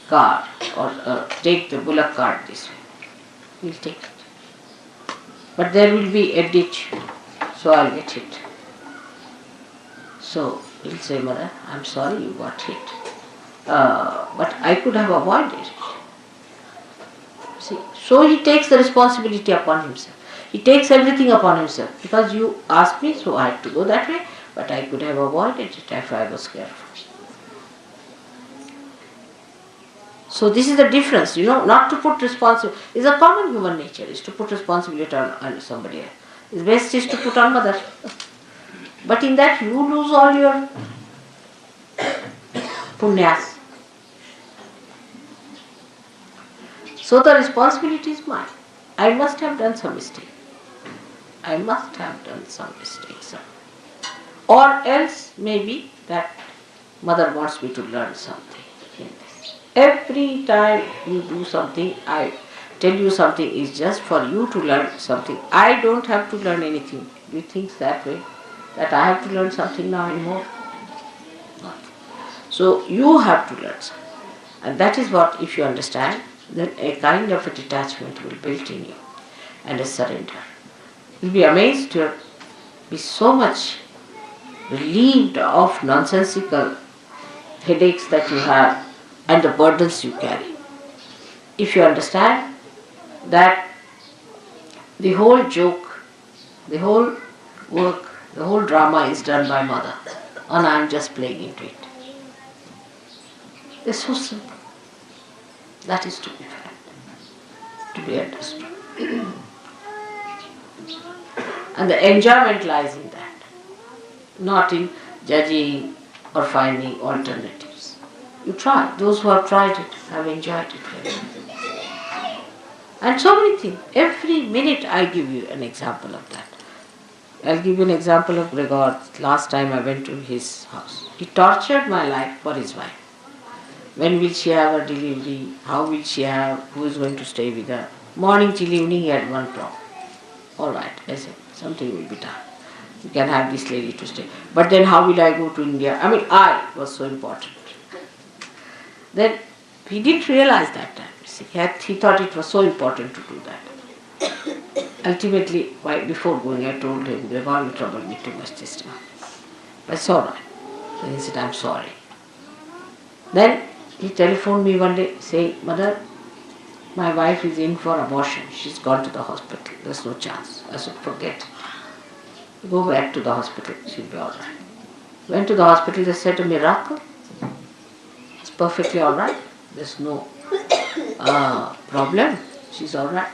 cart or take the bullock cart this way, he'll take it. But there will be a ditch, so I'll get hit. So he'll say, Mother, I'm sorry you got hit, but I could have avoided it. See, so he takes the responsibility upon himself. He takes everything upon himself. Because you asked me, so I had to go that way, but I could have avoided it if I was careful. So this is the difference, not to put responsibility. It's a common human nature, is to put responsibility on somebody else. The best is to put on mother. But in that you lose all your punyas. So the responsibility is mine. I must have done some mistake. I must have done some mistakes. Or else maybe that mother wants me to learn something in this. Every time you do something, I tell you something is just for you to learn something. I don't have to learn anything. Do you think that way? That I have to learn something now anymore? Not. So you have to learn something. And that is what, if you understand, then a kind of a detachment will build in you and a surrender. You'll be amazed, you'll be so much relieved of nonsensical headaches that you have and the burdens you carry. If you understand that the whole joke, the whole work, the whole drama is done by mother and I am just playing into it. It's so simple. That is to be felt, to be understood. And the enjoyment lies in that, not in judging or finding alternatives. You try. Those who have tried it have enjoyed it very much. And so many things. Every minute I give you an example of that. I'll give you an example of Gregor. Last time I went to his house. He tortured my life for his wife. When will she have her delivery? How will she have? Who is going to stay with her? Morning till evening he had one problem. All right, I said, something will be done. You can have this lady to stay. But then how will I go to India? I mean, I was so important. Then he didn't realize that time. See, he thought it was so important to do that. Ultimately, before going, I told him, Gregor, you troubled me too much this time. I said, all right. Then he said, I'm sorry. Then he telephoned me one day saying, Mother, my wife is in for abortion. She's gone to the hospital. There's no chance. I said, forget it. Go back to the hospital. She'll be all right. Went to the hospital. They said a miracle. It's perfectly all right. There's no problem. She's all right.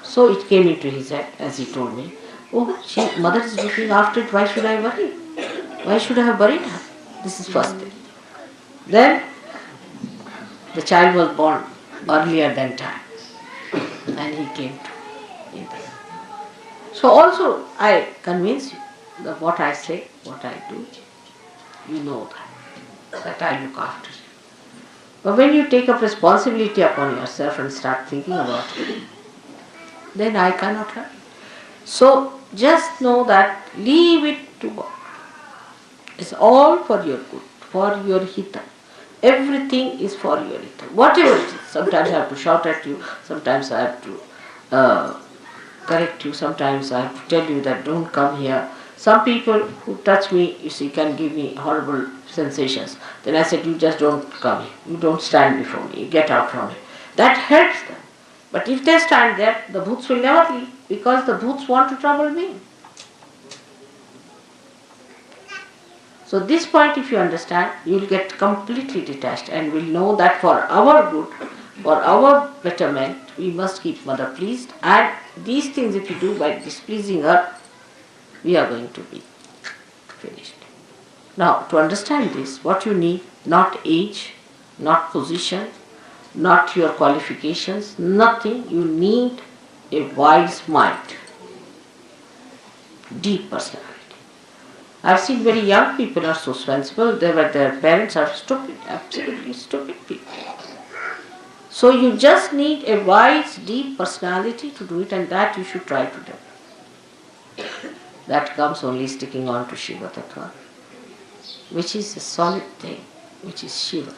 So it came into his head, as he told me, oh, mother is looking after it. Why should I worry? Why should I have buried her? This is first thing. Then the child was born earlier than time, and he came to India. So also I convince you that what I say, what I do, you know that I look after you. But when you take up responsibility upon yourself and start thinking about it, then I cannot help. So just know that leave it to God. It's all for your good, for your hita. Everything is for your hita. Whatever it is. Sometimes I have to shout at you, sometimes I have to correct you, sometimes I have to tell you that don't come here. Some people who touch me, you see, can give me horrible sensations. Then I said, you just don't come here. You don't stand before me. You get out from it. That helps them. But if they stand there, the bhoots will never leave, because the bhoots want to trouble me. So this point, if you understand, you will get completely detached and will know that for our good, for our betterment, we must keep mother pleased, and these things if you do by displeasing her, we are going to be finished. Now, to understand this, what you need, not age, not position, not your qualifications, nothing. You need a wise mind, deep personality. I've seen very young people are so sensible, their parents are stupid, absolutely stupid people. So you just need a wise, deep personality to do it, and that you should try to do. That comes only sticking on to Shiva Tattva, which is a solid thing, which is Shiva,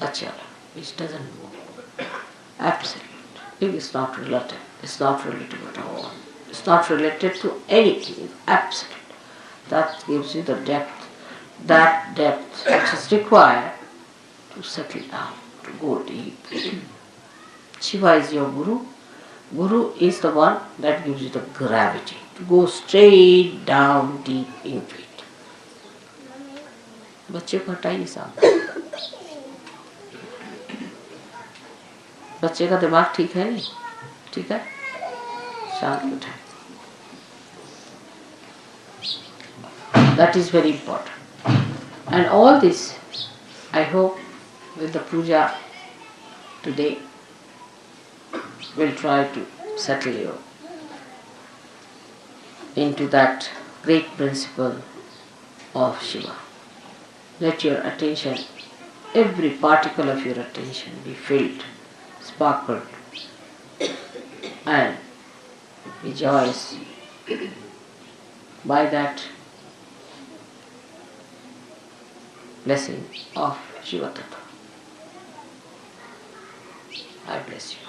Achala, which doesn't move. Absolute. It is not relative. It's not relative at all. It's not related to anything. It's absolute. That gives you the depth, that depth which is required to settle down, to go deep. Shiva is your Guru. Guru is the one that gives you the gravity, to go straight down deep into it. बच्चे को हटाइए सामने. बच्चे का दिमाग ठीक है नहीं? ठीक है? शांत उठाए. That is very important. And all this, I hope, with the puja today, will try to settle you into that great principle of Shiva. Let your attention, every particle of your attention be filled, sparkled, and be joyous by that blessing of Shiva Tattva. I bless you.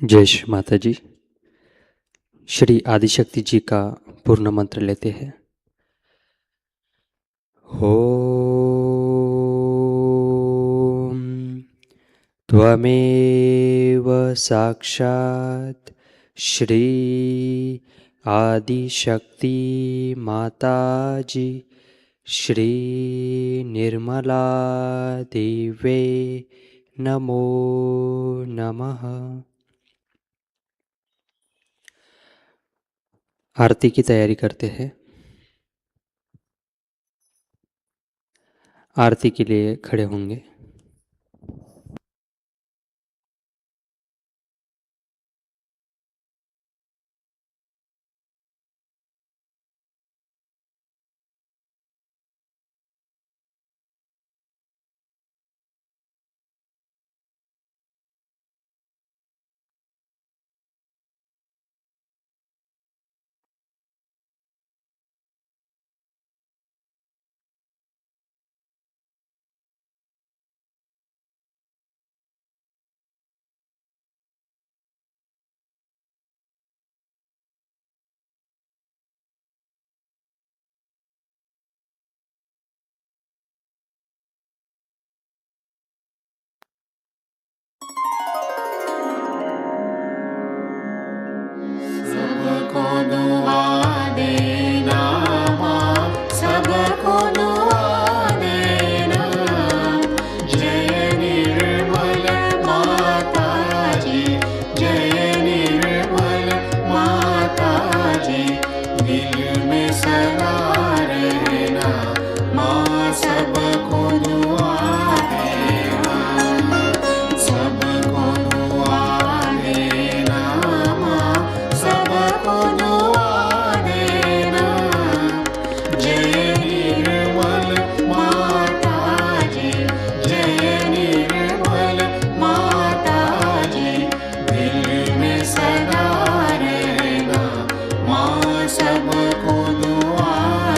जय श्री माताजी। श्री आदिशक्ति जी का पूर्ण मंत्र लेते हैं। ओम त्वमेव साक्षात् श्री आदिशक्ति माताजी श्री निर्मला देवे नमो नमः। आरती की तैयारी करते हैं। आरती के लिए खड़े होंगे। सबको दुआ देना माँ, सबको दुआ देना। जय निर्मल माता जी, जय निर्मल माता जी। दिल में सदा रहना माँ, सबको दुआ देना, सबको दुआ देना माँ, सबको दुआ देना। जय निर्मल माता जी, जय निर्मल माता जी। दिल में सदा रहना माँ, सबको दुआ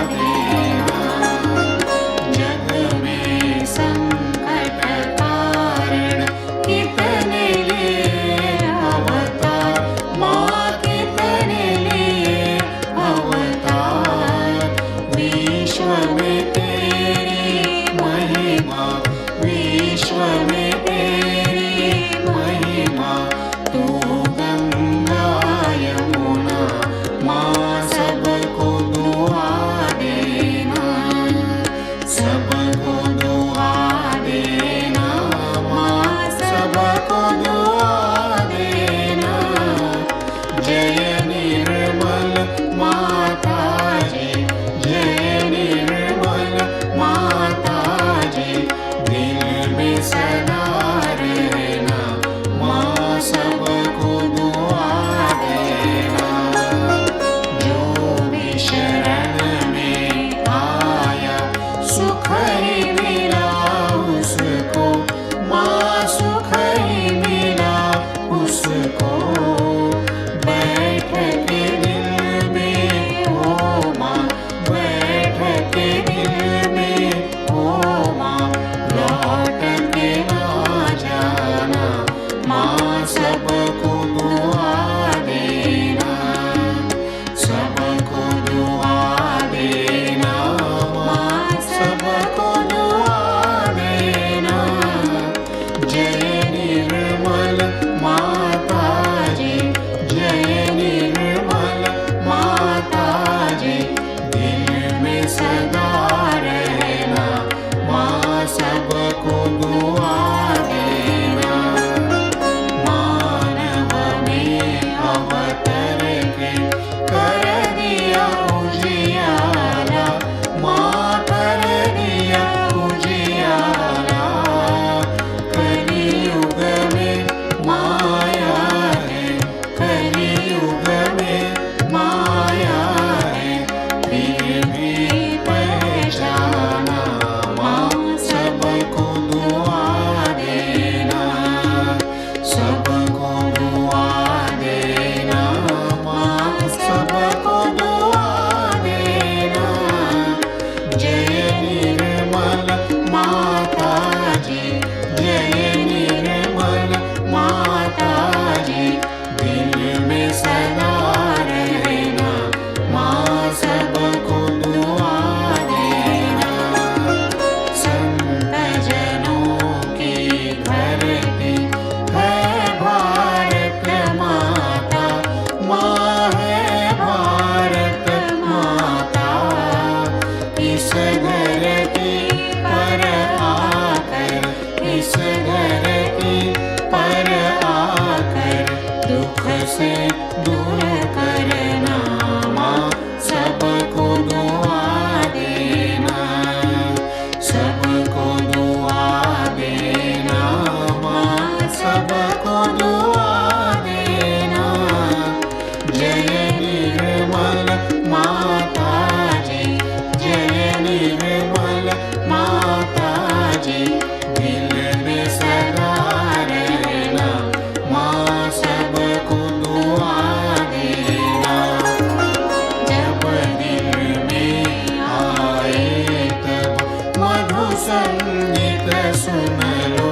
सुन लो,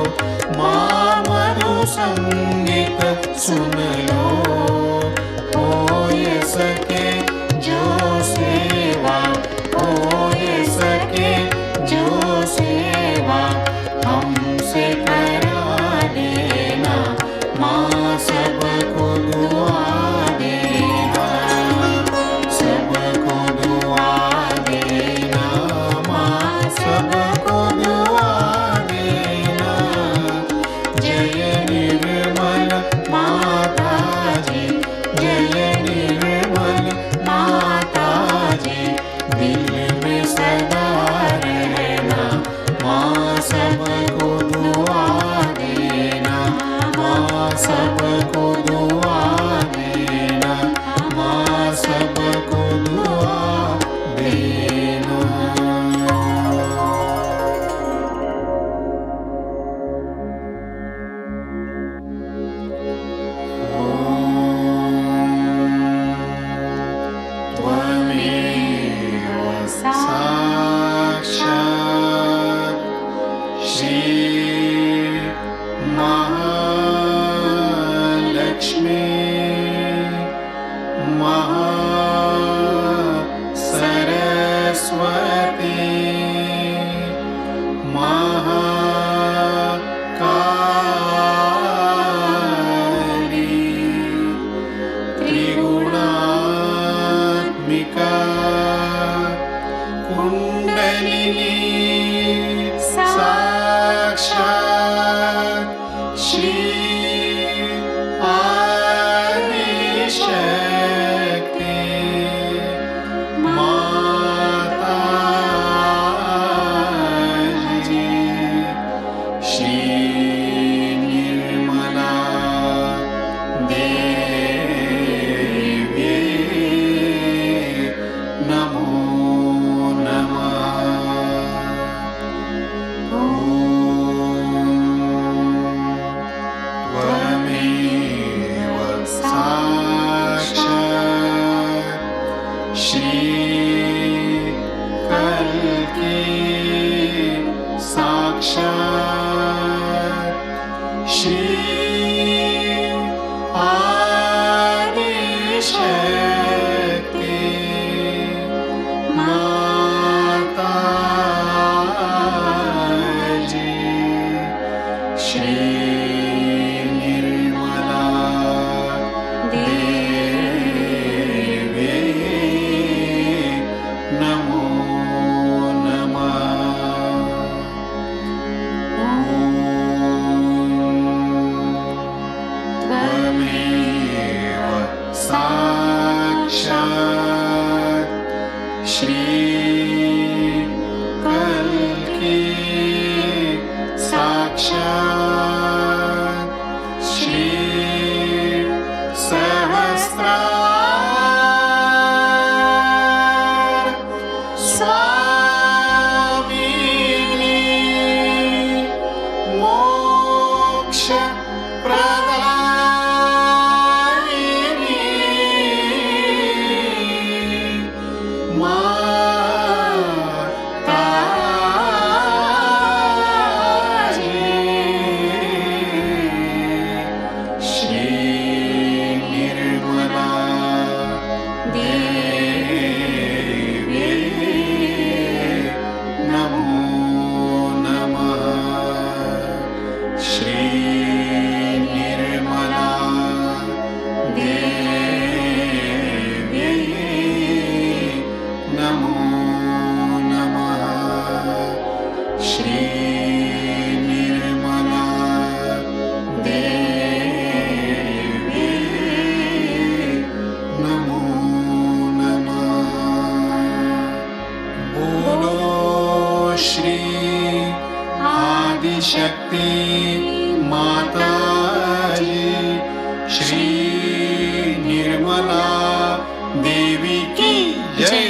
माँ मधु संगीत सुन लो। हो ये सके जो सेवा, हो ये सके जो सेवा हमसे करा देना, माँ सबको दुआ देना, सबको दुआ देना, माँ सबको दुआ देना। जय निर्मल माताजी, जय निर्मल माताजी, दिल में सदा रहना, माँ सबको दुआ देना, माँ सबको दुआ देना, माँ सबको दुआ देना। त्वमेव साक्षात् श्री महालक्ष्मी महासरस्वती महाकाली त्रिगुणात्मिका कुण्डलिनी साक्षात् श्री आदिशक्ति माताजी, श्री निर्मला देवी नमो नमः। त्वमेव साक्षात् श्री कल्की साक्षात् श्री आदिशक्ति माताजी, श्री निर्मला देवी नमो नमः। त्वमेव साक्षात् श्री कल्की साक्षात् श्री सहस्रार स्वामिनी मोक्ष प्रदायिनी माताजी, श्री निर्मला देवी नमो नमः। श्री निर्मला देवी नमो नमः। श्री निर्मला देवी नमो नमः। बोलो श्री आदिशक्ति माताजी, श्री निर्मला देवी की जय।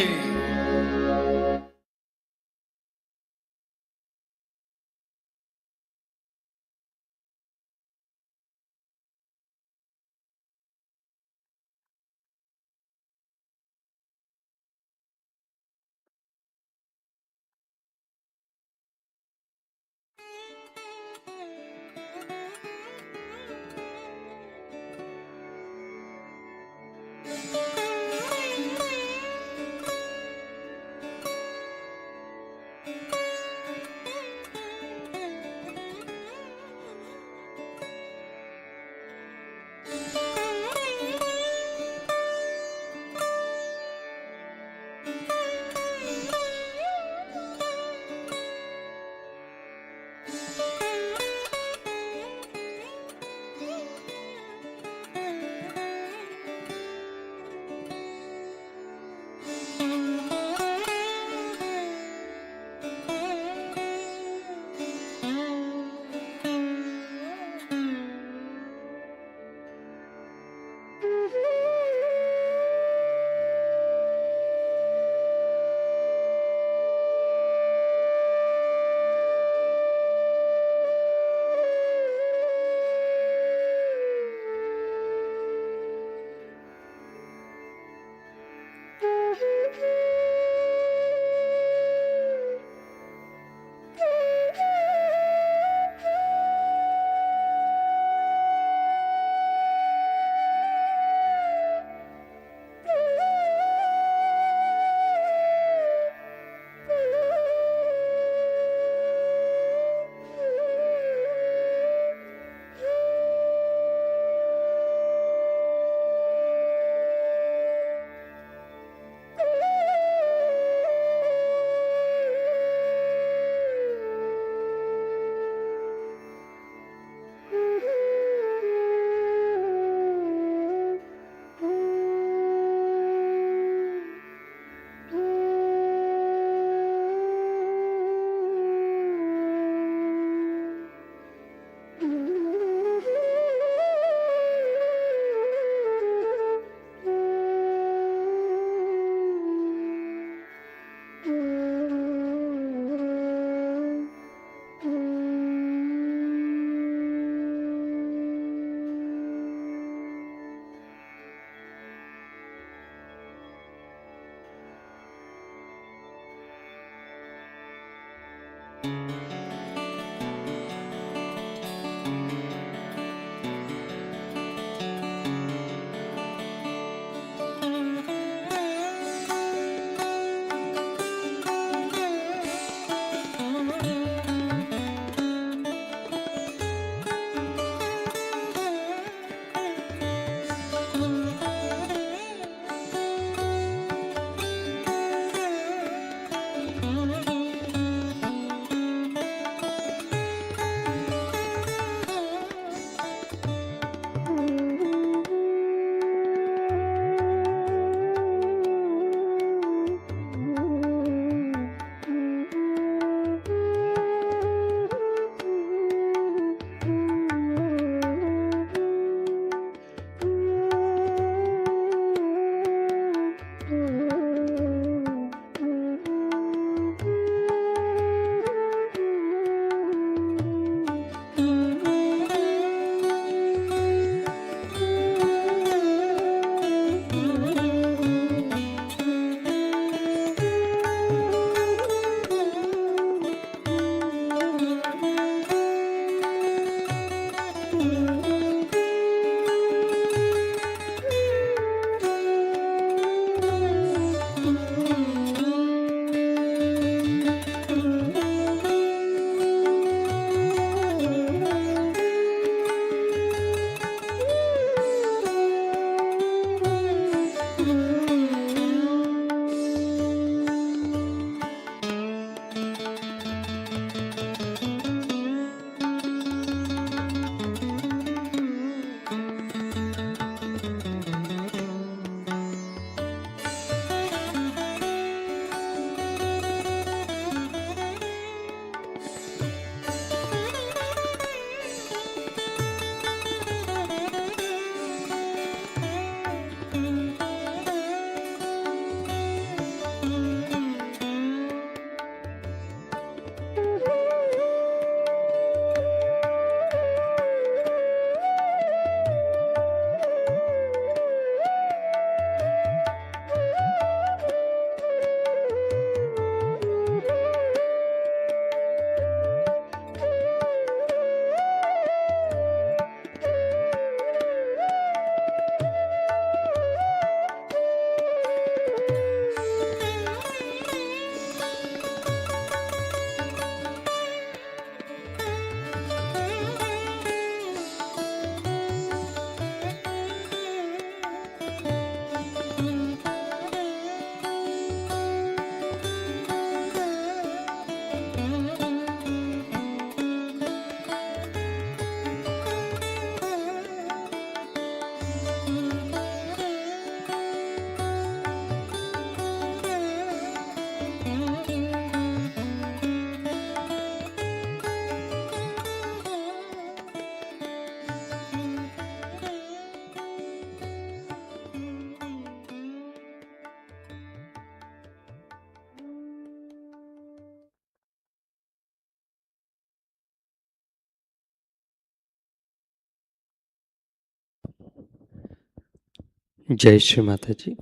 जय श्री माता जी।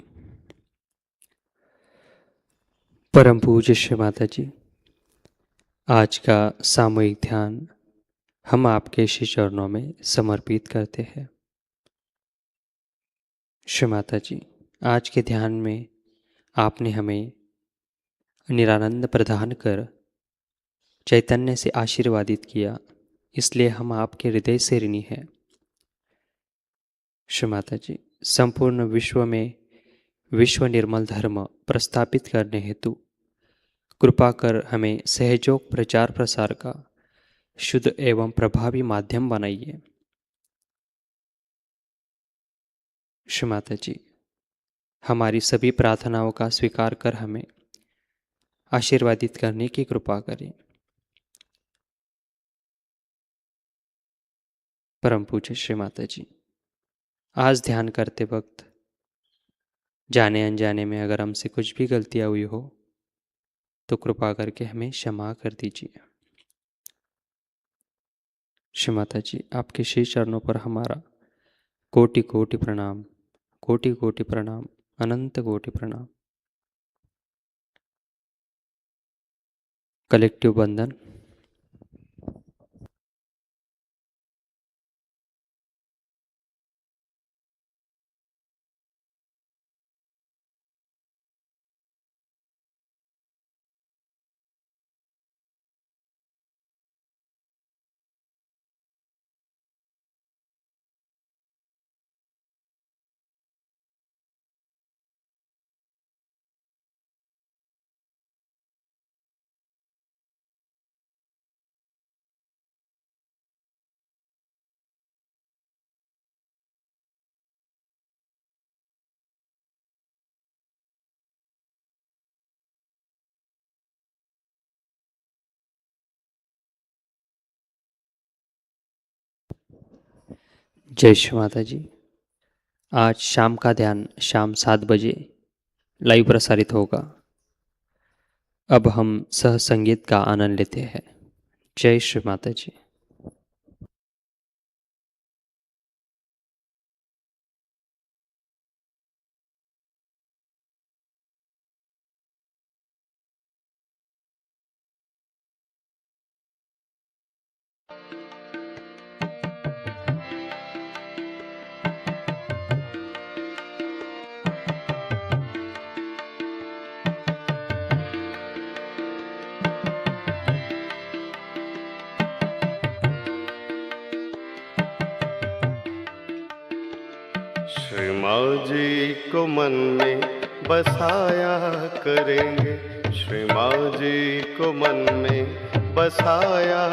परम पूज्य श्री माता जी, आज का सामूहिक ध्यान हम आपके श्री चरणों में समर्पित करते हैं। श्री माता जी, आज के ध्यान में आपने हमें निरानंद प्रदान कर चैतन्य से आशीर्वादित किया, इसलिए हम आपके हृदय से ऋणी हैं। श्री माता जी, संपूर्ण विश्व में विश्व निर्मल धर्म प्रस्थापित करने हेतु कृपा कर हमें सहयोग प्रचार प्रसार का शुद्ध एवं प्रभावी माध्यम बनाइए। श्री माता जी, हमारी सभी प्रार्थनाओं का स्वीकार कर हमें आशीर्वादित करने की कृपा करें। परम पूज्य श्री माता जी, आज ध्यान करते वक्त जाने अनजाने में अगर हमसे कुछ भी गलतियां हुई हो तो कृपा करके हमें क्षमा कर दीजिए। श्री माता जी, आपके श्री चरणों पर हमारा कोटि कोटि प्रणाम, कोटि कोटि प्रणाम, अनंत कोटि प्रणाम। कलेक्टिव बंधन। जय श्री माता जी। आज शाम का ध्यान शाम 7 बजे लाइव प्रसारित होगा। अब हम सह संगीत का आनंद लेते हैं। जय श्री माता जी। श्री माँ जी को मन में बसाया करेंगे, श्री माँ जी को मन में बसाया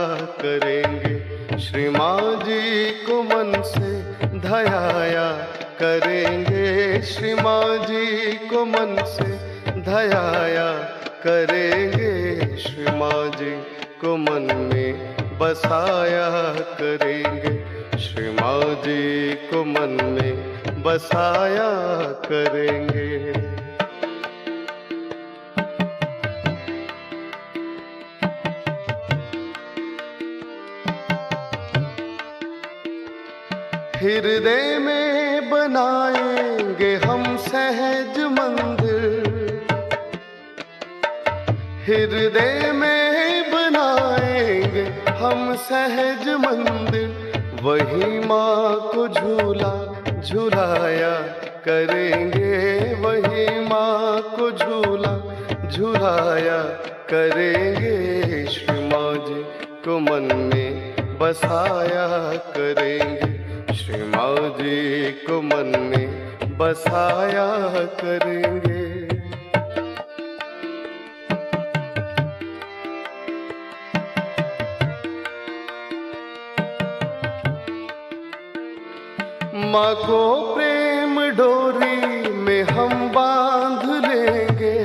करेंगे, श्री माँ जी को मन से धयाया करेंगे, श्री माँ जी को मन से धयाया करेंगे, श्री माँ जी को मन में बसाया करेंगे, श्री माँ जी को मन में बसाया करेंगे। हृदय में बनाएंगे हम सहज मंदिर, हृदय में बनाएंगे हम सहज मंदिर, वही माँ को झूला झुलाया करेंगे, वही माँ को झूला झुलाया करेंगे, श्री माँ जी को मन में बसाया करेंगे, श्री माँ जी को मन में बसाया करेंगे। माँ को प्रेम डोरी में हम बांध लेंगे,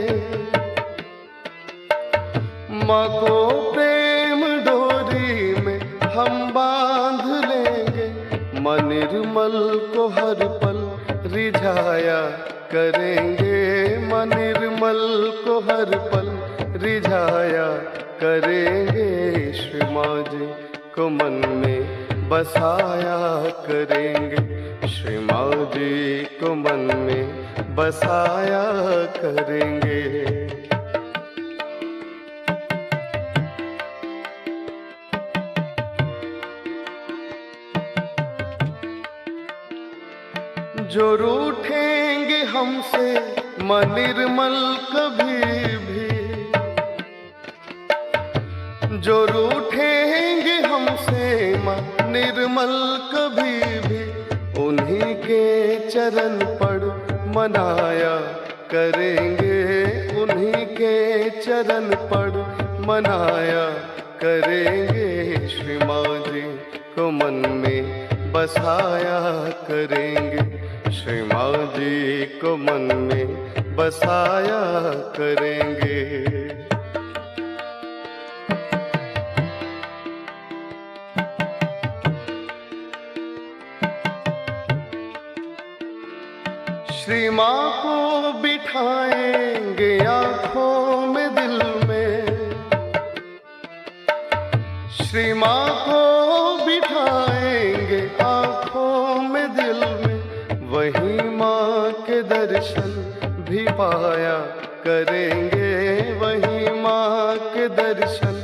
माँ को प्रेम डोरी में हम बांध लेंगे, मन निर्मल को हर पल रिझाया करेंगे, मन निर्मल को हर पल रिझाया करेंगे, श्री माँ जी को मन में बसाया करेंगे, श्री माँ जी को मन में बसाया करेंगे। जो रूठेंगे हमसे मन निर्मल कभी भी, जो रूठेंगे हमसे मन निर्मल कभी भी, उन्हीं के चरण पड़ मनाया करेंगे, उन्हीं के चरण पड़ मनाया करेंगे, श्री माँ जी को मन में बसाया करेंगे, श्री माँ जी को मन में बसाया करेंगे। श्री माँ को बिठाएंगे आँखों में दिल में, श्री माँ को बिठाएंगे आँखों में दिल में, वही माँ के दर्शन भी पाया करेंगे, वही माँ के दर्शन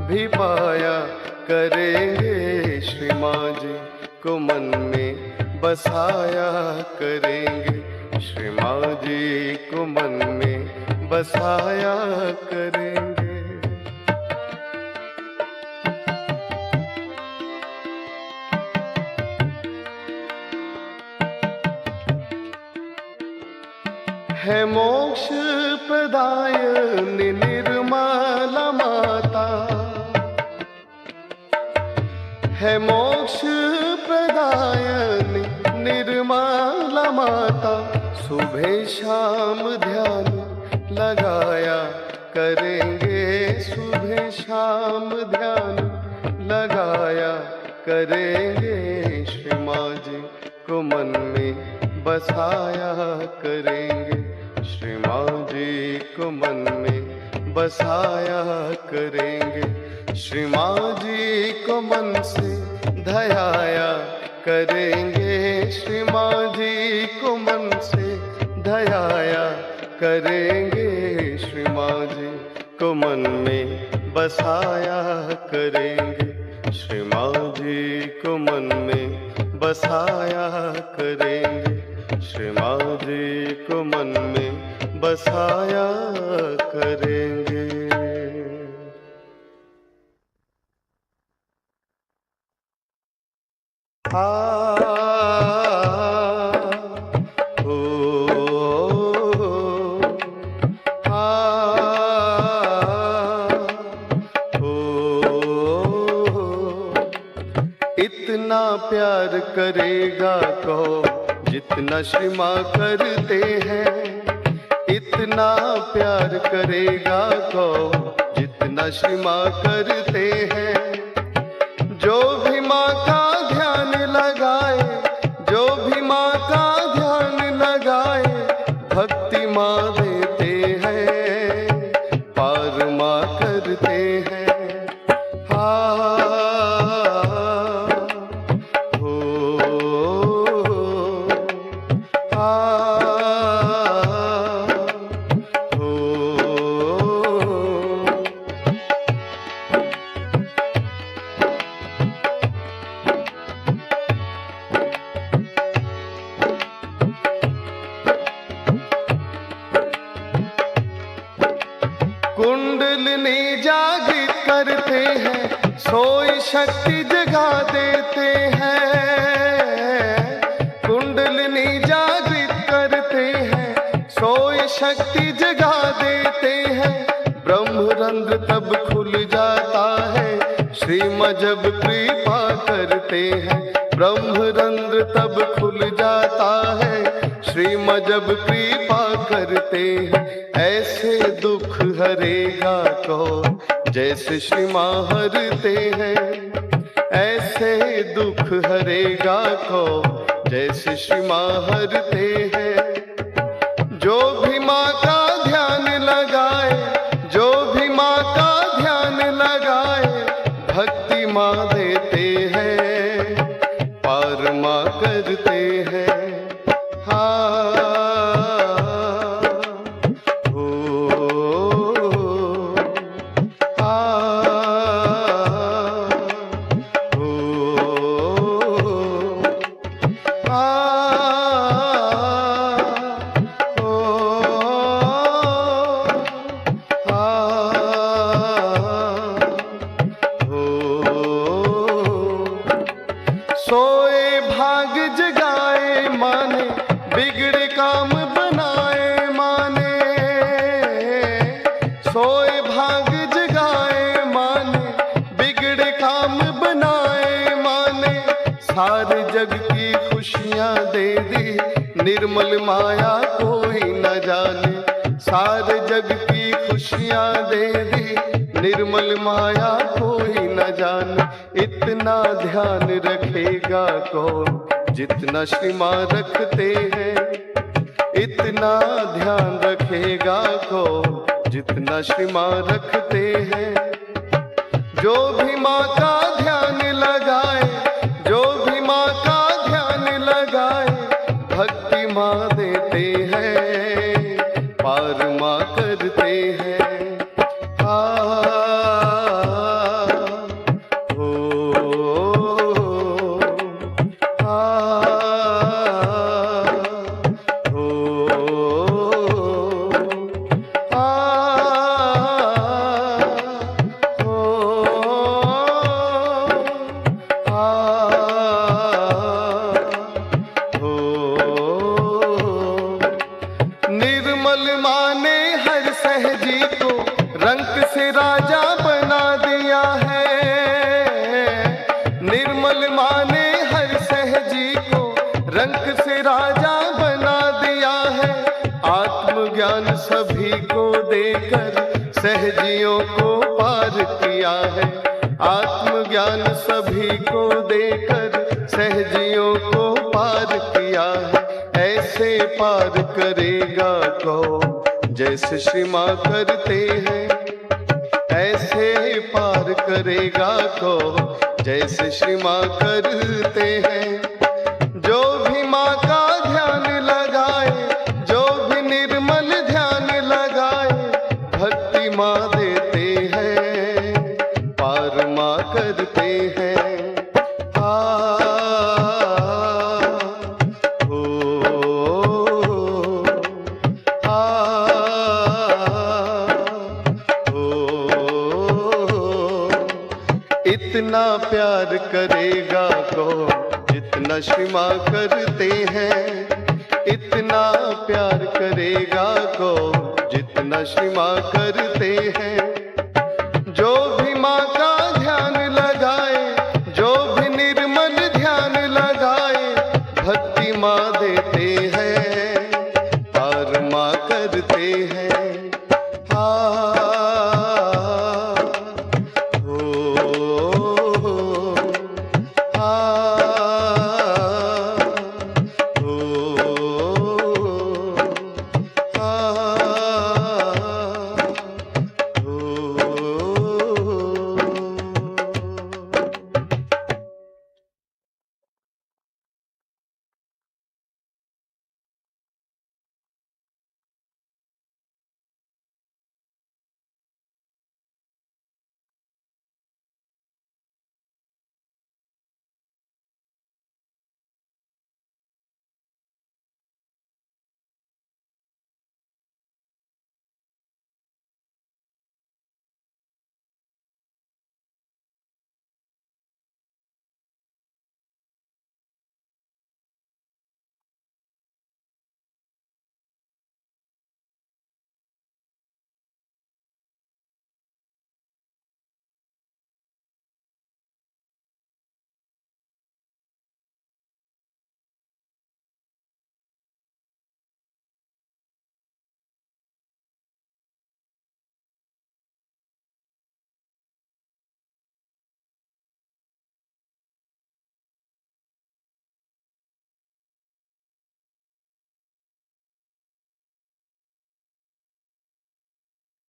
भी पाया करेंगे, श्री माँ जी को मन में बसाया करेंगे, श्री माँ जी को मन में बसाया करेंगे। है मोक्ष प्रदायिनी निर्मला माता, है मोक्ष प्रदायिनी निर्मला माता, सुबह शाम ध्यान लगाया करेंगे, सुबह शाम ध्यान लगाया करेंगे, श्री माँ जी बसाया करेंगे, श्री माँ जी को मन में बसाया करेंगे, श्री माँ जी को मन से धयाया करेंगे, श्री माँ जी को मन से धयाया करेंगे, श्री माँ जी को मन में बसाया करेंगे, श्री माँ जी को मन में बसाया करेंगे, श्री माँ जी को मन में बसाया करेंगे। इतना प्यार करेगा कहो जितना श्री माँ करते हैं, इतना प्यार करेगा कहो जितना श्री माँ करते हैं, जो भी माँ का ध्यान लगाए, जो भी माँ का ध्यान लगाए, भक्ति माँ देते हैं, पार माँ करते हैं। कुंडलिनी जागृत करते हैं, सोई शक्ति जगा देते हैं, कुंडलिनी जागृत करते हैं, सोई शक्ति जगा देते हैं, ब्रह्मरंध्र तब खुल जाता है, श्री माँ जब कृपा करते हैं, ब्रह्मरंध्र तब खुल जाता है, श्री माँ जब कृपा करते हैं, ऐसे दुख हरेगा कहो जैसे श्री माँ हरते हैं, ऐसे दुख हरेगा कहो जैसे श्री माँ हरते हैं, जो भी माँ का ध्यान लगाए, जो भी माँ का ध्यान लगाए, भक्ति माँ देते हैं, पार माँ करते हैं। सोए भाग जगाए माने, बिगड़े काम बनाए माने, सोए भाग जगाए माने, बिगड़े काम बनाए माने, सारे जग की खुशियाँ दे दी, निर्मल माया कोई न जाने, सारे जग की खुशियाँ दे दी, निर्मल माया कोई न जाने, इतना ध्यान रखेगा कौन जितना श्री माँ रखते हैं, इतना ध्यान रखेगा कौन जितना श्री माँ रखते हैं, जो भी माँ का ध्यान लगाए, जो भी माँ का ध्यान लगाए, भक्ति माँ देते हैं, पार माँ करते हैं। निर्मल माँ ने हर सहजी को रंक से राजा बना दिया है, निर्मल माँ ने हर सहजी को रंक से राजा बना दिया है, आत्मज्ञान सभी को देकर सहजियों को पार किया है, आत्मज्ञान सभी को देकर सहजियों को पार किया है, ऐसे पार करेगा कौन जैसे श्री माँ करते हैं। ऐसे पार करेगा कौन जैसे श्री माँ करते हैं। जो भी माँ का ध्यान लगाए, जो भी निर्मल ध्यान लगाए, भक्ति माँ देते हैं, पार माँ करते हैं। इतना प्यार करेगा कौन जितना श्री माँ करते हैं। इतना प्यार करेगा कौन जितना श्री माँ करते